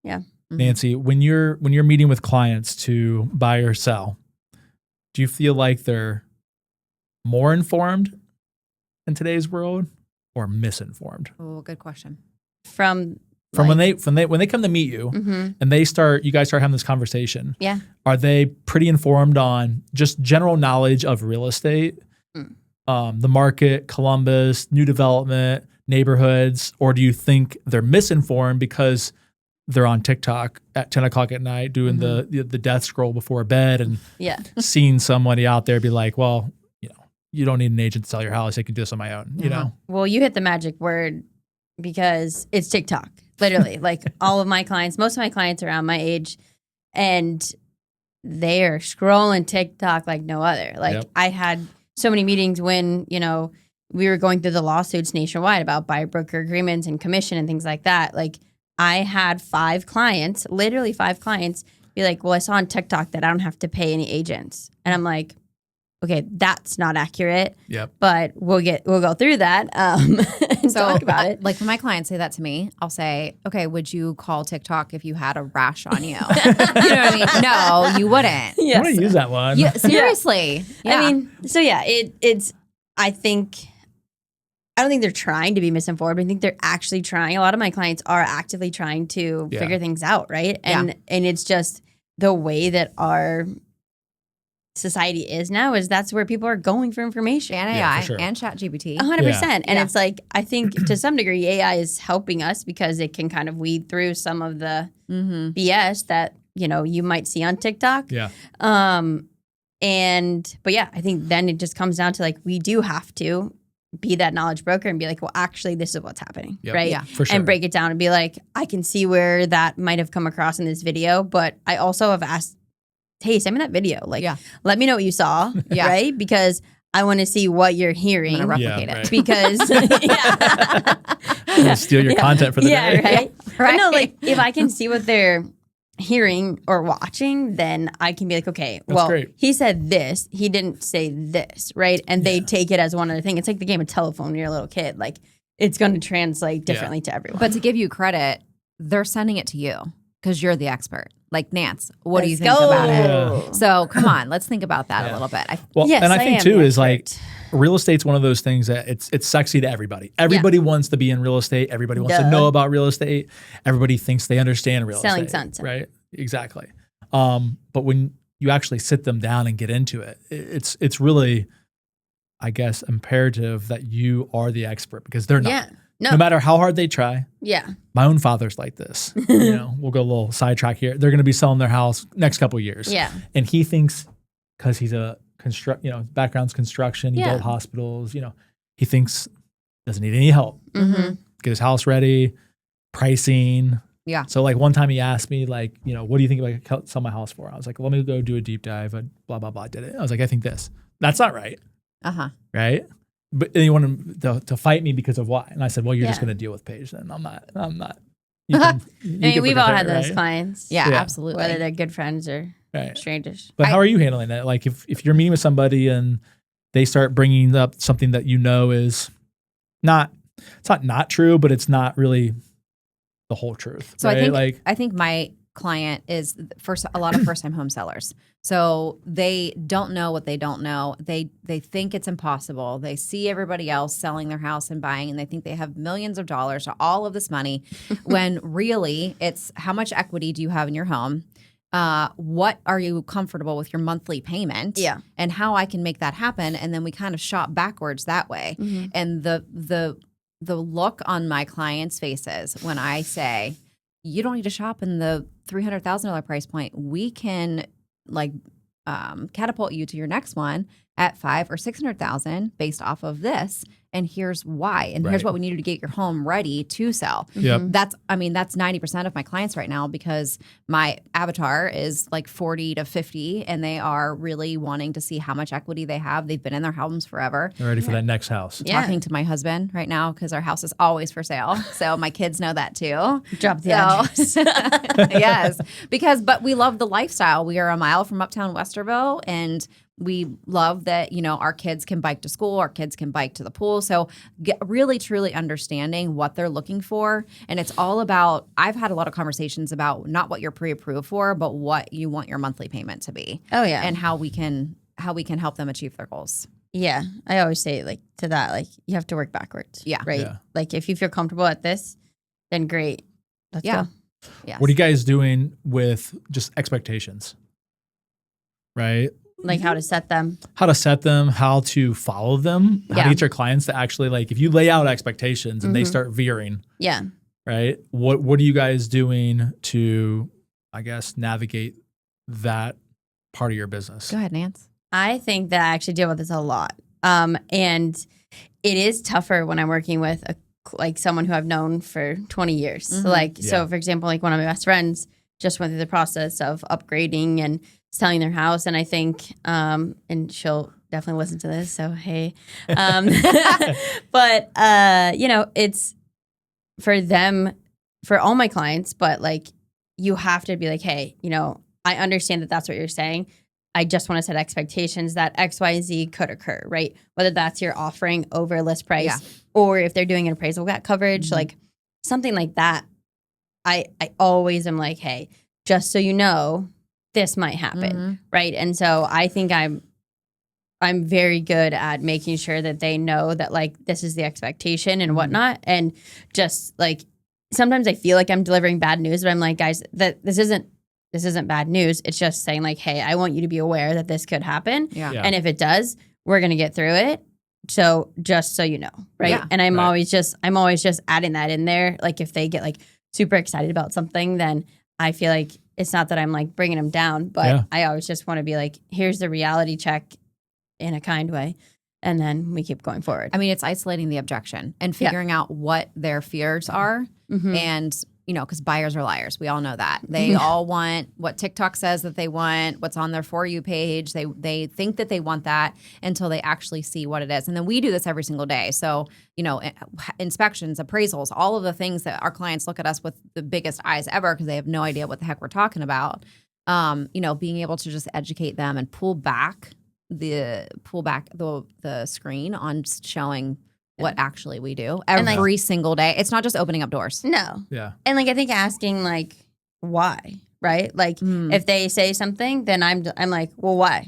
Yeah. Nancy, when you're meeting with clients to buy or sell, do you feel like they're more informed in today's world or misinformed? Oh, good question. From when they come to meet you and you guys start having this conversation. Yeah. Are they pretty informed on just general knowledge of real estate, the market, Columbus, new development, neighborhoods, or do you think they're misinformed because they're on TikTok at 10 o'clock at night doing the death scroll before bed and seeing somebody out there be like, well, you don't need an agent to sell your house. I can do this on my own, Well, you hit the magic word because it's TikTok, literally. Like all of my clients, most of my clients are around my age and they are scrolling TikTok like no other. Like I had so many meetings when, we were going through the lawsuits nationwide about buyer broker agreements and commission and things like that. Like I had 5 clients, literally 5 clients be like, well, I saw on TikTok that I don't have to pay any agents. And I'm like, okay, that's not accurate. Yep. But we'll go through that and talk about it. Like when my clients say that to me, I'll say, okay, would you call TikTok if you had a rash on you? You know what I mean? No, you wouldn't. Yes. I'm going to use that one. Yeah, seriously. Yeah. I mean, so yeah, it's, I don't think they're trying to be misinformed. I think they're actually trying. A lot of my clients are actively trying to figure things out, right? And it's just the way that our society is now is that's where people are going for information. And AI and ChatGPT. 100%. And it's like, I think to some degree, AI is helping us because it can kind of weed through some of the BS that, you might see on TikTok. Yeah. But yeah, I think then it just comes down to like, we do have to be that knowledge broker and be like, well, actually, this is what's happening, right? Yeah, for sure. And break it down and be like, I can see where that might have come across in this video, but I also have asked, hey, send me that video. Like, let me know what you saw, right? Because I want to see what you're hearing. I'm going to replicate it. Because, steal your content for the day. Right? But no, like, if I can see what they're hearing or watching, then I can be like, okay, That's great. He said this, he didn't say this, right? And they take it as one other thing. It's like the game of telephone when you're a little kid. Like, it's going to translate differently to everyone. But to give you credit, they're sending it to you because you're the expert. Like, Nance, what do you think go. about it? Yeah. So come on, let's think about that a little bit. Well, Yes, and I I think am too the is like, expert. real estate's one of those things that it's sexy to everybody. Everybody wants to be in real estate. Everybody wants to know about real estate. Everybody thinks they understand real Selling estate. sunset. Right? Exactly. But when you actually sit them down and get into it, it's really, I guess, imperative that you are the expert because they're not. Yeah. No matter how hard they try. Yeah. My own father's like this. We'll go a little sidetrack here. They're going to be selling their house next couple of years. Yeah. And he thinks because he's a background's construction, he built hospitals, he thinks doesn't need any help. Mm-hmm. Get his house ready, pricing. Yeah. So like one time he asked me like, what do you think I could sell my house for? I was like, let me go do a deep dive. Blah, blah, blah. Did it. I was like, I think this. That's not right. Uh-huh. Right. But then you want him to fight me because of why? And I said, well, you're just going to deal with Paige then. I'm not. You can we've all had those right? clients. Yeah, absolutely. Whether they're good friends or strangers. But how are you handling it? Like if you're meeting with somebody and they start bringing up something that is not true, but it's not really the whole truth. So right? I think my client is a lot of first time home sellers. So they don't know what they don't know. They think it's impossible. They see everybody else selling their house and buying, and they think they have millions of dollars or all of this money, when really it's how much equity do you have in your home? What are you comfortable with your monthly payment? Yeah. And how I can make that happen. And then we kind of shop backwards that way. Mm-hmm. And the look on my clients' faces when I say, you don't need to shop in the $300,000 price point. We can catapult you to your next one at $500,000 or $600,000 based off of this. And here's why. And here's what we need to get your home ready to sell. Yep. That's 90% of my clients right now, because my avatar is like 40 to 50 and they are really wanting to see how much equity they have. They've been in their homes forever. They're ready for that next house. Talking to my husband right now because our house is always for sale. So my kids know that too. Drop the address. Yes. But we love the lifestyle. We are a mile from Uptown Westerville, and we love that, our kids can bike to school, our kids can bike to the pool. So really, truly understanding what they're looking for. And it's all about, I've had a lot of conversations about not what you're pre-approved for, but what you want your monthly payment to be. Oh, yeah. And how we can help them achieve their goals. Yeah. I always say to that, you have to work backwards. Yeah. Right. Yeah. If you feel comfortable at this, then great. Let's go. Yes. What are you guys doing with just expectations? Right? How to set them. How to set them, how to follow them, how to get your clients to actually if you lay out expectations and they start veering. Yeah. Right? What are you guys doing to, I guess, navigate that part of your business? Go ahead, Nance. I think that I actually deal with this a lot. And it is tougher when I'm working with someone who I've known for 20 years. Mm-hmm. So for example, one of my best friends just went through the process of upgrading and selling their house. And I think, and she'll definitely listen to this, so hey. But, it's for them, for all my clients, but you have to be hey, I understand that that's what you're saying. I just want to set expectations that X, Y, Z could occur, right? Whether that's you're offering over list price or if they're doing an appraisal coverage, something like that. I always am hey, just so you know, this might happen, right? And so I think I'm very good at making sure that they know that this is the expectation and whatnot. And just sometimes I feel I'm delivering bad news, but I'm guys, that this isn't bad news. It's just saying hey, I want you to be aware that this could happen. Yeah. And if it does, we're gonna get through it. So just so you know, right? Yeah. And I'm always just adding that in there. If they get super excited about something, then I feel it's not that I'm bringing them down, but I always just want to be here's the reality check in a kind way. And then we keep going forward. I mean, it's isolating the objection and figuring out what their fears are. Mm-hmm. And, because buyers are liars. We all know that. They all want what TikTok says that they want, what's on their For You page. They think that they want that until they actually see what it is. And then we do this every single day. So, inspections, appraisals, all of the things that our clients look at us with the biggest eyes ever because they have no idea what the heck we're talking about. Being able to just educate them and pull back the screen on showing what actually we do every single day. It's not just opening up doors. No. Yeah. And I think asking why, right? If they say something, then I'm well, why?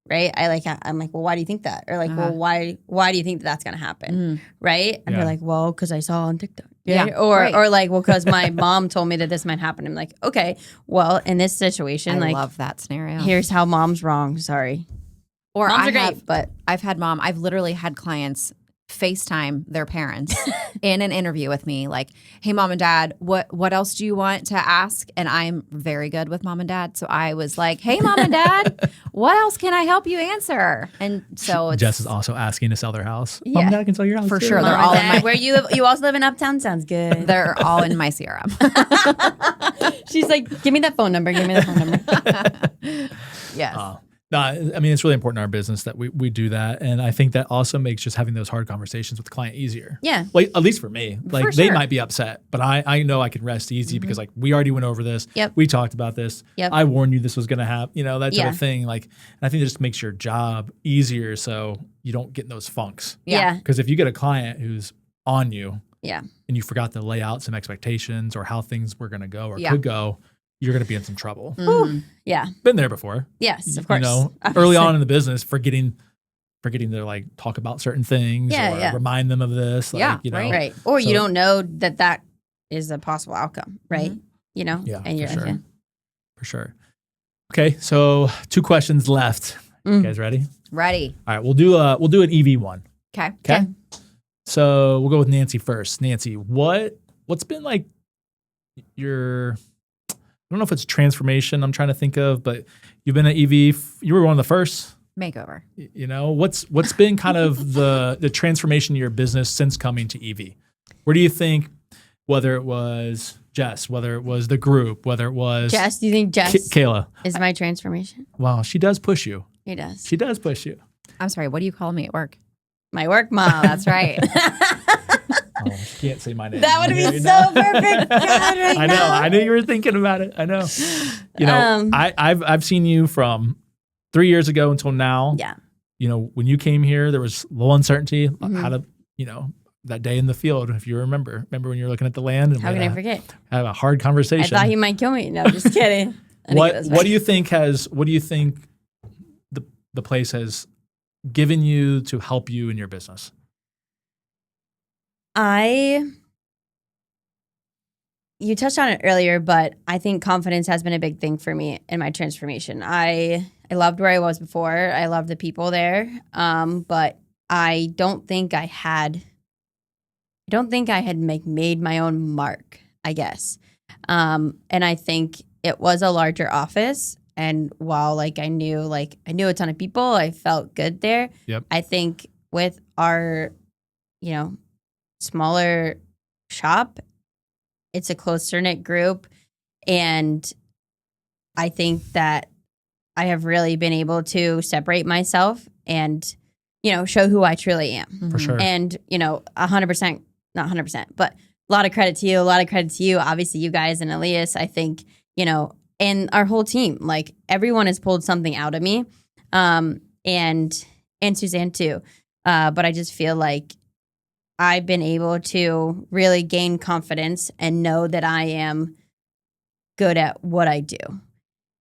right? I'm like, well, why do you think that? Or like, well, why do you think that's going to happen? Right? And they're like, well, because I saw on TikTok. Yeah. Or like, well, because my mom told me that this might happen. I'm like, okay, well, in this situation, I love that scenario. Here's how mom's wrong. Sorry. Or Moms are great, but I've literally had clients FaceTime their parents in an interview with me, like, hey, mom and dad, what else do you want to ask? And I'm very good with mom and dad. So I was like, hey, mom and dad, what else can I help you answer? And so Jess is also asking to sell their house. Yeah. Mom and dad can sell your house For too. sure. Mom They're all and in Dad, my, where you live. You also live in Uptown. Sounds good. they're all in my CRM. She's like, give me that phone number. Give me that phone number. Yes. No, I mean, it's really important in our business that we do that. And I think that also makes just having those hard conversations with the client easier. Yeah. Like, at least for me. Like, For they sure. might be upset, but I know I can rest easy because, like, we already went over this. Yep. We talked about this. Yep. I warned you this was going to happen, that type Yeah. of thing. Like, and I think it just makes your job easier so you don't get in those funks. Yeah. Because if you get a client who's on you Yeah. and you forgot to lay out some expectations or how things were going to go or Yeah. could go, you're going to be in some trouble. Mhm. Yeah. Been there before. Yes, of course. Early Obviously. on in the business, forgetting to like talk about certain things Yeah, or yeah. remind them of this. Like, Yeah, right. Right. Or So- you don't know that is a possible outcome, right? You know? Yeah, And for you're sure. yeah. For sure. Okay, so 2 questions left. You Mm. guys ready? Ready. All right, we'll do an EV one. Okay. Okay. So we'll go with Nancy first. Nancy, what's been like your, I don't know if it's transformation I'm trying to think of, but you've been at EV. You were one of the first. Makeover. What's been kind of the transformation of your business since coming to EV? Where do you think, whether it was Jess, whether it was the group, whether it was Jess, do you think Jess Kayla? is my transformation? Wow, she does push you. He does. She does push you. I'm sorry. What do you call me at work? My work mom. That's right. Oh, she can't say my name. That would Yeah, be so perfect. God, right I know. now. I knew you were thinking about it. I know. I've seen you from 3 years ago until now. Yeah. When you came here, there was a little uncertainty. Mhm. How to, that day in the field, if you remember when you were looking at the land and How can I forget? have a hard conversation. I thought he might kill me. No, just kidding. I think What that's do right. you think the place has given you to help you in your business? You touched on it earlier, but I think confidence has been a big thing for me in my transformation. I loved where I was before. I loved the people there. But I don't think I had made my own mark, I guess. And I think it was a larger office. And while I knew a ton of people, I felt good there. Yep. I think with our, smaller shop, it's a closer knit group. And I think that I have really been able to separate myself and, show who I truly am. For sure. And, 100%, not 100%, but a lot of credit to you. Obviously, you guys and Elias, I think, and our whole team, everyone has pulled something out of me. And Suzanne too. But I just feel like I've been able to really gain confidence and know that I am good at what I do.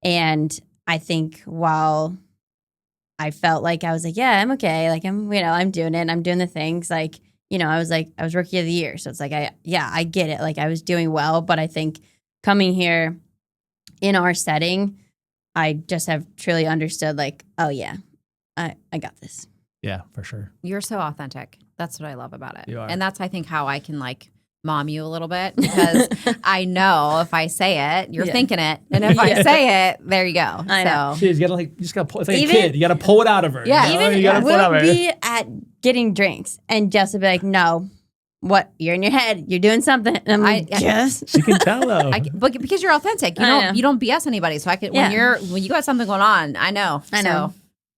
And I think while I felt like I was yeah, I'm okay. I'm doing it. I'm doing the things I was rookie of the year. So it's I get it. I was doing well, but I think coming here in our setting, I just have truly understood oh yeah, I got this. Yeah, for sure. You're so authentic. That's what I love about it. You are. And that's, I think, how I can mom you a little bit, because I know if I say it, you're Yeah. thinking it. And if I say it, there you go. I know. So You just gotta pull. It's like Even- a kid. You gotta pull it out of her. Yeah. you know? Even you gotta pull it out we'll of her. be at getting drinks, and Jess will be no, what? You're in your head. You're doing something. And I'm like, Jess. She can tell though. but because you're authentic, I know. you don't BS anybody. So I can Yeah. when you got something going on, I know. I know.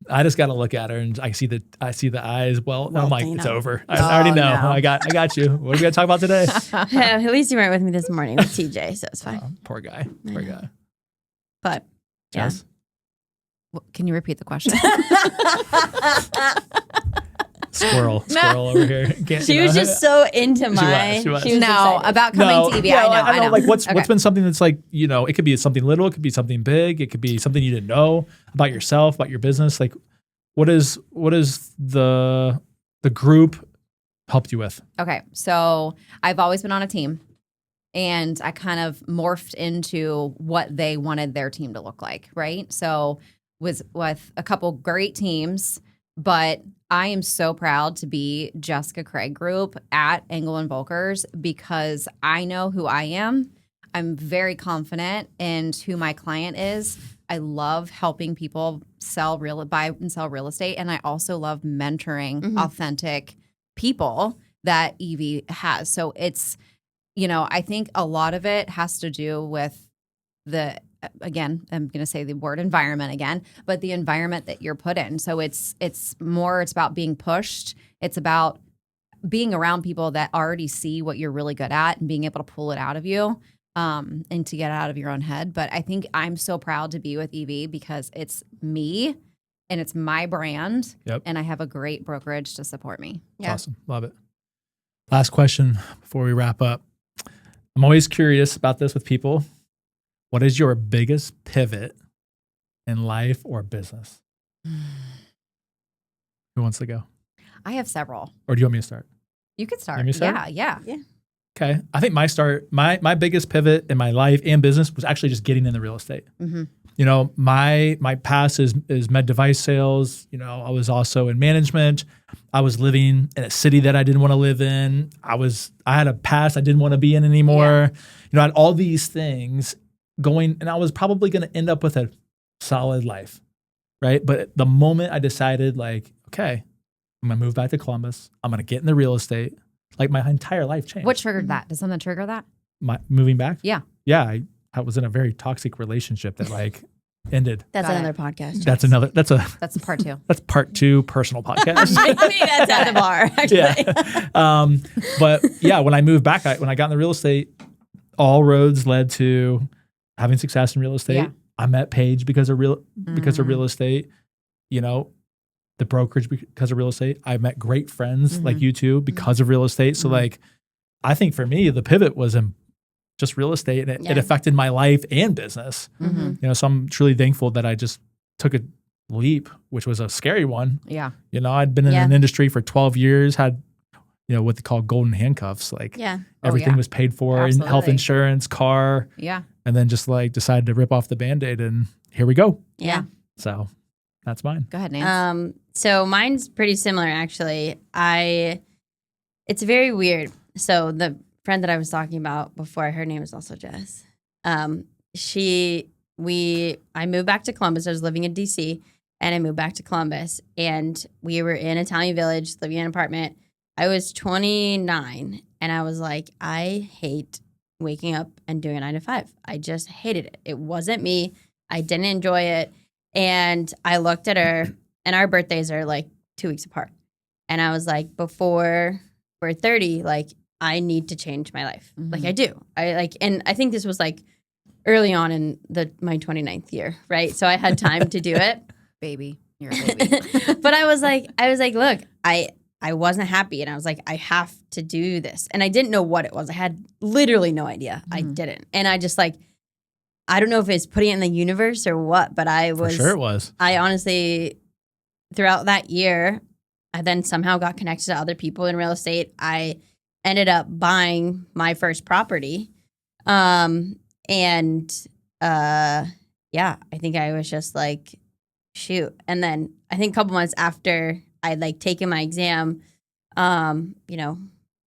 I just gotta look at her and I see the eyes. Well, I'm like, Dana. it's over. I Oh, already know. no. I got you. What are we gonna talk about today? At least you weren't with me this morning with TJ, so it's fine. Poor guy. Poor guy. But yeah. Jess? Can you repeat the question? Squirrel over here. She was just so into my. She was. She was No, excited. about coming to EV. yeah, I know. Like what's Okay. been something that's it could be something little, it could be something big, it could be something you didn't know about yourself, about your business. what is the group helped you with? Okay. So I've always been on a team, and I kind of morphed into what they wanted their team to look like, right? So was with a couple great teams, but I am so proud to be Jessica.Craig group at Engel and Volkers because I know who I am. I'm very confident in who my client is. I love helping people buy and sell real estate, and I also love mentoring authentic people that Evie has. So it's, I think a lot of it has to do with again, I'm going to say the word environment again, but the environment that you're put in. So it's about being pushed. It's about being around people that already see what you're really good at and being able to pull it out of you and to get out of your own head. But I think I'm so proud to be with Evie because it's me and it's my brand. Yep. And I have a great brokerage to support me. Yeah. Awesome. Love it. Last question before we wrap up. I'm always curious about this with people. What is your biggest pivot in life or business? Who wants to go? I have several. Or do you want me to start? You could start. Let me start? Yeah. Okay. I think my biggest pivot in my life and business was actually just getting into real estate. Mm-hmm. My past is med device sales. I was also in management. I was living in a city that I didn't want to live in. I had a past I didn't want to be in anymore. Yeah. I had all these things going, and I was probably going to end up with a solid life, right? But the moment I decided, okay, I'm going to move back to Columbus. I'm going to get into real estate. My entire life changed. What triggered that? Does something trigger that? My moving back? Yeah. Yeah. I was in a very toxic relationship that ended. That's another podcast. That's part 2. That's part 2 personal podcast. I think that's at the bar, actually. Yeah. But yeah, when I moved back, when I got into real estate, all roads led to having success in real estate. Yeah. I met Paige because of real estate. The brokerage because of real estate. I met great friends like you two because of real estate. So I think for me, the pivot was in just real estate, and it affected my life and business. So I'm truly thankful that I just took a leap, which was a scary one. Yeah. I'd been in an industry for 12 years, had, what they call golden handcuffs. Everything was paid for, in health insurance, car. Yeah. And then just decided to rip off the Band-Aid, and here we go. Yeah. So that's mine. Go ahead, Nancy. So mine's pretty similar, actually. It's very weird. So the friend that I was talking about before, her name is also Jess. I moved back to Columbus. I was living in DC, and I moved back to Columbus, and we were in Italian Village, living in an apartment. I was 29, and I was like, I hate waking up and doing a 9 to 5. I just hated it. It wasn't me. I didn't enjoy it. And I looked at her, and our birthdays are 2 weeks apart. And I was like, before we're 30, I need to change my life. I do. And I think this was early on in my 29th year, right? So I had time to do it. Baby, you're a baby. But I was like, look, I wasn't happy, and I was like, I have to do this. And I didn't know what it was. I had literally no idea. I didn't. And I just I don't know if it's putting it in the universe or what, but I was. For sure it was. I honestly, throughout that year, I then somehow got connected to other people in real estate. I ended up buying my first property. I think I was just shoot. And then I think a couple months after I'd taken my exam,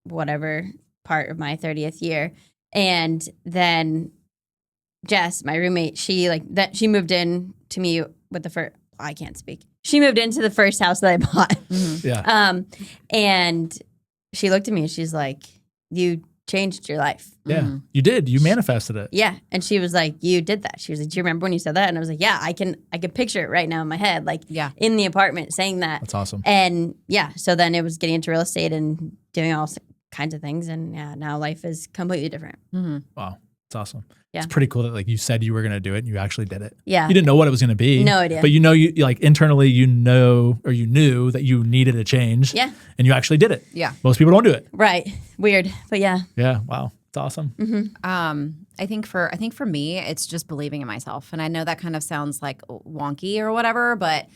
whatever part of my 30th year. And then Jess, my roommate, she moved in to me with the first, I can't speak. She moved into the first house that I bought. Yeah. And she looked at me and she's like, you changed your life. Yeah, you did. You manifested it. Yeah. And she was like, you did that. She was like, do you remember when you said that? And I was like, yeah, I can picture it right now in my head, in the apartment saying that. That's awesome. And yeah, so then it was getting into real estate and doing all kinds of things. And yeah, now life is completely different. Wow. It's awesome. Yeah. It's pretty cool that you said you were going to do it and you actually did it. Yeah. You didn't know what it was going to be. No idea. But you internally, you knew that you needed a change. Yeah. And you actually did it. Yeah. Most people don't do it. Right. Weird. But yeah. Yeah. Wow. It's awesome. I think for me, it's just believing in myself. And I know that kind of sounds wonky or whatever, but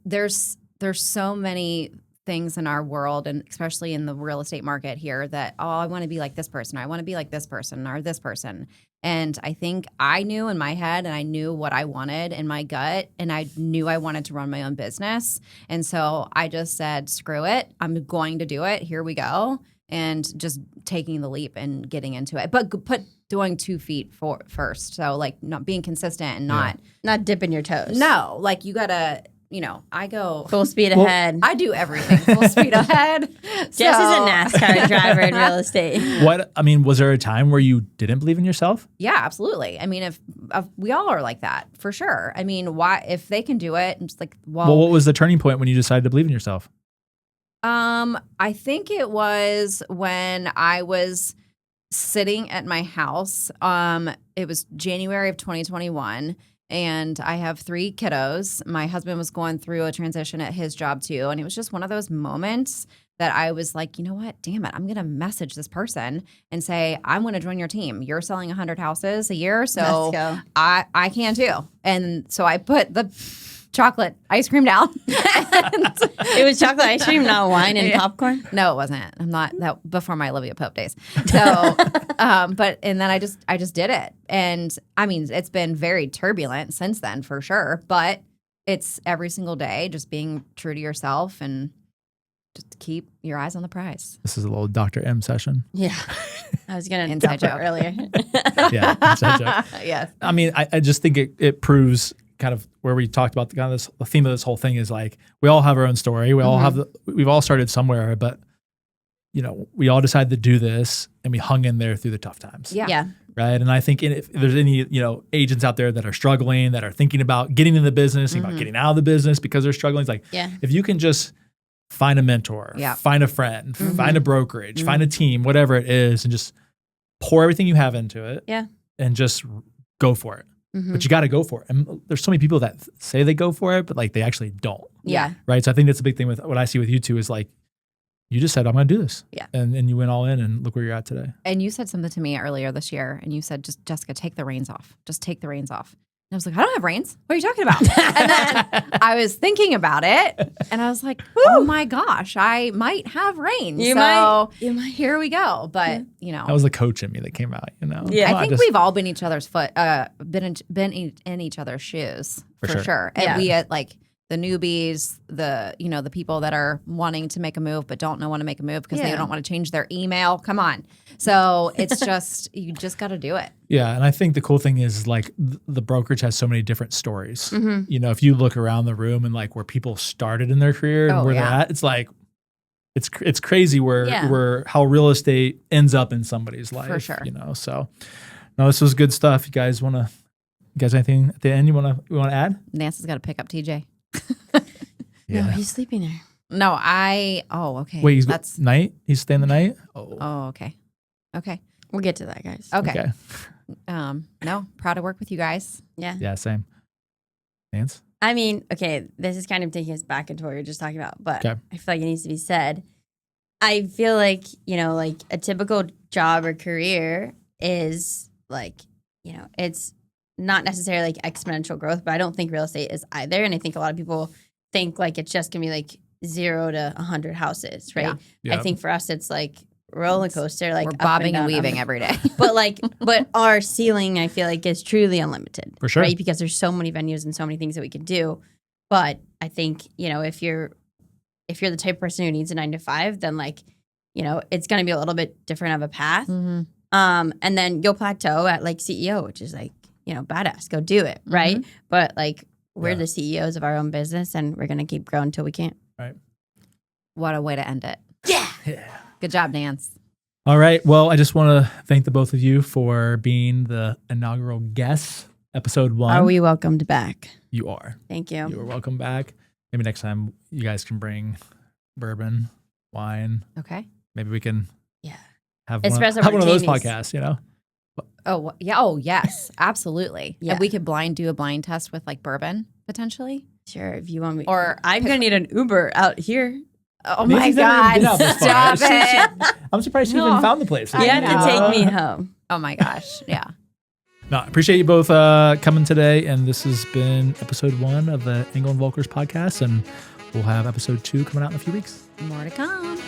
there's there's so many things in our world, and especially in the real estate market here, that, I want to be like this person, or I want to be like this person or this person. And I think I knew in my head, and I knew what I wanted in my gut, and I knew I wanted to run my own business. And so I just said, screw it, I'm going to do it. Here we go. And just taking the leap and getting into it, but doing 2 feet first. So like not being consistent and not dipping your toes. No, like you gotta, I go full speed ahead. I do everything full speed ahead. Jess is a NASCAR driver in real estate. Was there a time where you didn't believe in yourself? Yeah, absolutely. I mean, if we all are like that, for sure. I mean, why, if they can do it, and just like, well, what was the turning point when you decided to believe in yourself? I think it was when I was sitting at my house. It was January of 2021, and I have 3 kiddos. My husband was going through a transition at his job too, and it was just one of those moments that I was like, you know what? Damn it. I'm going to message this person and say, I'm going to join your team. You're selling 100 houses a year, so I can too. And so I put the chocolate ice cream down. It was chocolate ice cream, not wine and popcorn? No, it wasn't. I'm not that before my Olivia Pope days. So, and then I just did it. And I mean, it's been very turbulent since then for sure, but it's every single day, just being true to yourself and just keep your eyes on the prize. This is a little Dr. M session. Yeah. I was going to inside joke earlier. Yeah, inside joke. Yes. I mean, I just think it proves kind of where we talked about the theme of this whole thing is like, we all have our own story. We all we've all started somewhere, but we all decided to do this and we hung in there through the tough times. Yeah. Right. And I think if there's any, agents out there that are struggling, that are thinking about getting in the business, thinking about getting out of the business because they're struggling, it's like, if you can just find a mentor, find a friend, find a brokerage, find a team, whatever it is, and just pour everything you have into it and just go for it. But you got to go for it. And there's so many people that say they go for it, but like they actually don't. Yeah. Right. So I think that's a big thing with what I see with you two is like, you just said, I'm going to do this. Yeah. And you went all in and look where you're at today. And you said something to me earlier this year and you said, just Jessica, take the reins off. Just take the reins off. And I was like, I don't have reins. What are you talking about? And then I was thinking about it and I was like, oh my gosh, I might have reins. You might. Here we go. But, That was the coach in me that came out, Yeah. I think we've all been each other's been in each other's shoes for sure. And we like the newbies, the people that are wanting to make a move but don't want to make a move because they don't want to change their email. Come on. So it's just, you just got to do it. Yeah. And I think the cool thing is like the brokerage has so many different stories. If you look around the room and like where people started in their career and where they're at, it's like, it's crazy where how real estate ends up in somebody's life. For sure. So no, this was good stuff. You guys anything at the end you want to add? Nancy's got to pick up TJ. No, he's sleeping there. No, okay. Wait, night? He's staying the night? Oh, okay. Okay. We'll get to that, guys. Okay. No, proud to work with you guys. Yeah. Yeah, same. Nance? I mean, okay, this is kind of taking us back into what we were just talking about, but I feel like it needs to be said. I feel like, like a typical job or career is like, it's not necessarily like exponential growth, but I don't think real estate is either. And I think a lot of people think like it's just gonna be like 0 to 100 houses, right? Yeah. I think for us it's like roller coaster, like we're bobbing and weaving every day. but our ceiling, I feel like, is truly unlimited. For sure. Right? Because there's so many venues and so many things that we can do. But I think, if you're the type of person who needs a 9 to 5, then like, it's gonna be a little bit different of a path. And then you'll plateau at like CEO, which is like, badass, go do it, right? But like we're the CEOs of our own business and we're going to keep growing until we can't. Right. What a way to end it. Yeah. Good job, Nance. All right. Well, I just want to thank the both of you for being the inaugural guests, episode 1. Are we welcomed back? You are. Thank you. You are welcome back. Maybe next time you guys can bring bourbon, wine. Okay. Maybe we can have one of those podcasts, Oh, yeah. Oh, yes. Absolutely. Yeah. And we could do a blind test with like bourbon potentially. Sure. If you want me. Or I'm going to need an Uber out here. Oh my God. Stop it. I'm surprised she even found the place. You have to take me home. Oh my gosh. Yeah. No, I appreciate you both coming today. And this has been episode 1 of the Engel and Volkers podcast. And we'll have episode 2 coming out in a few weeks. More to come.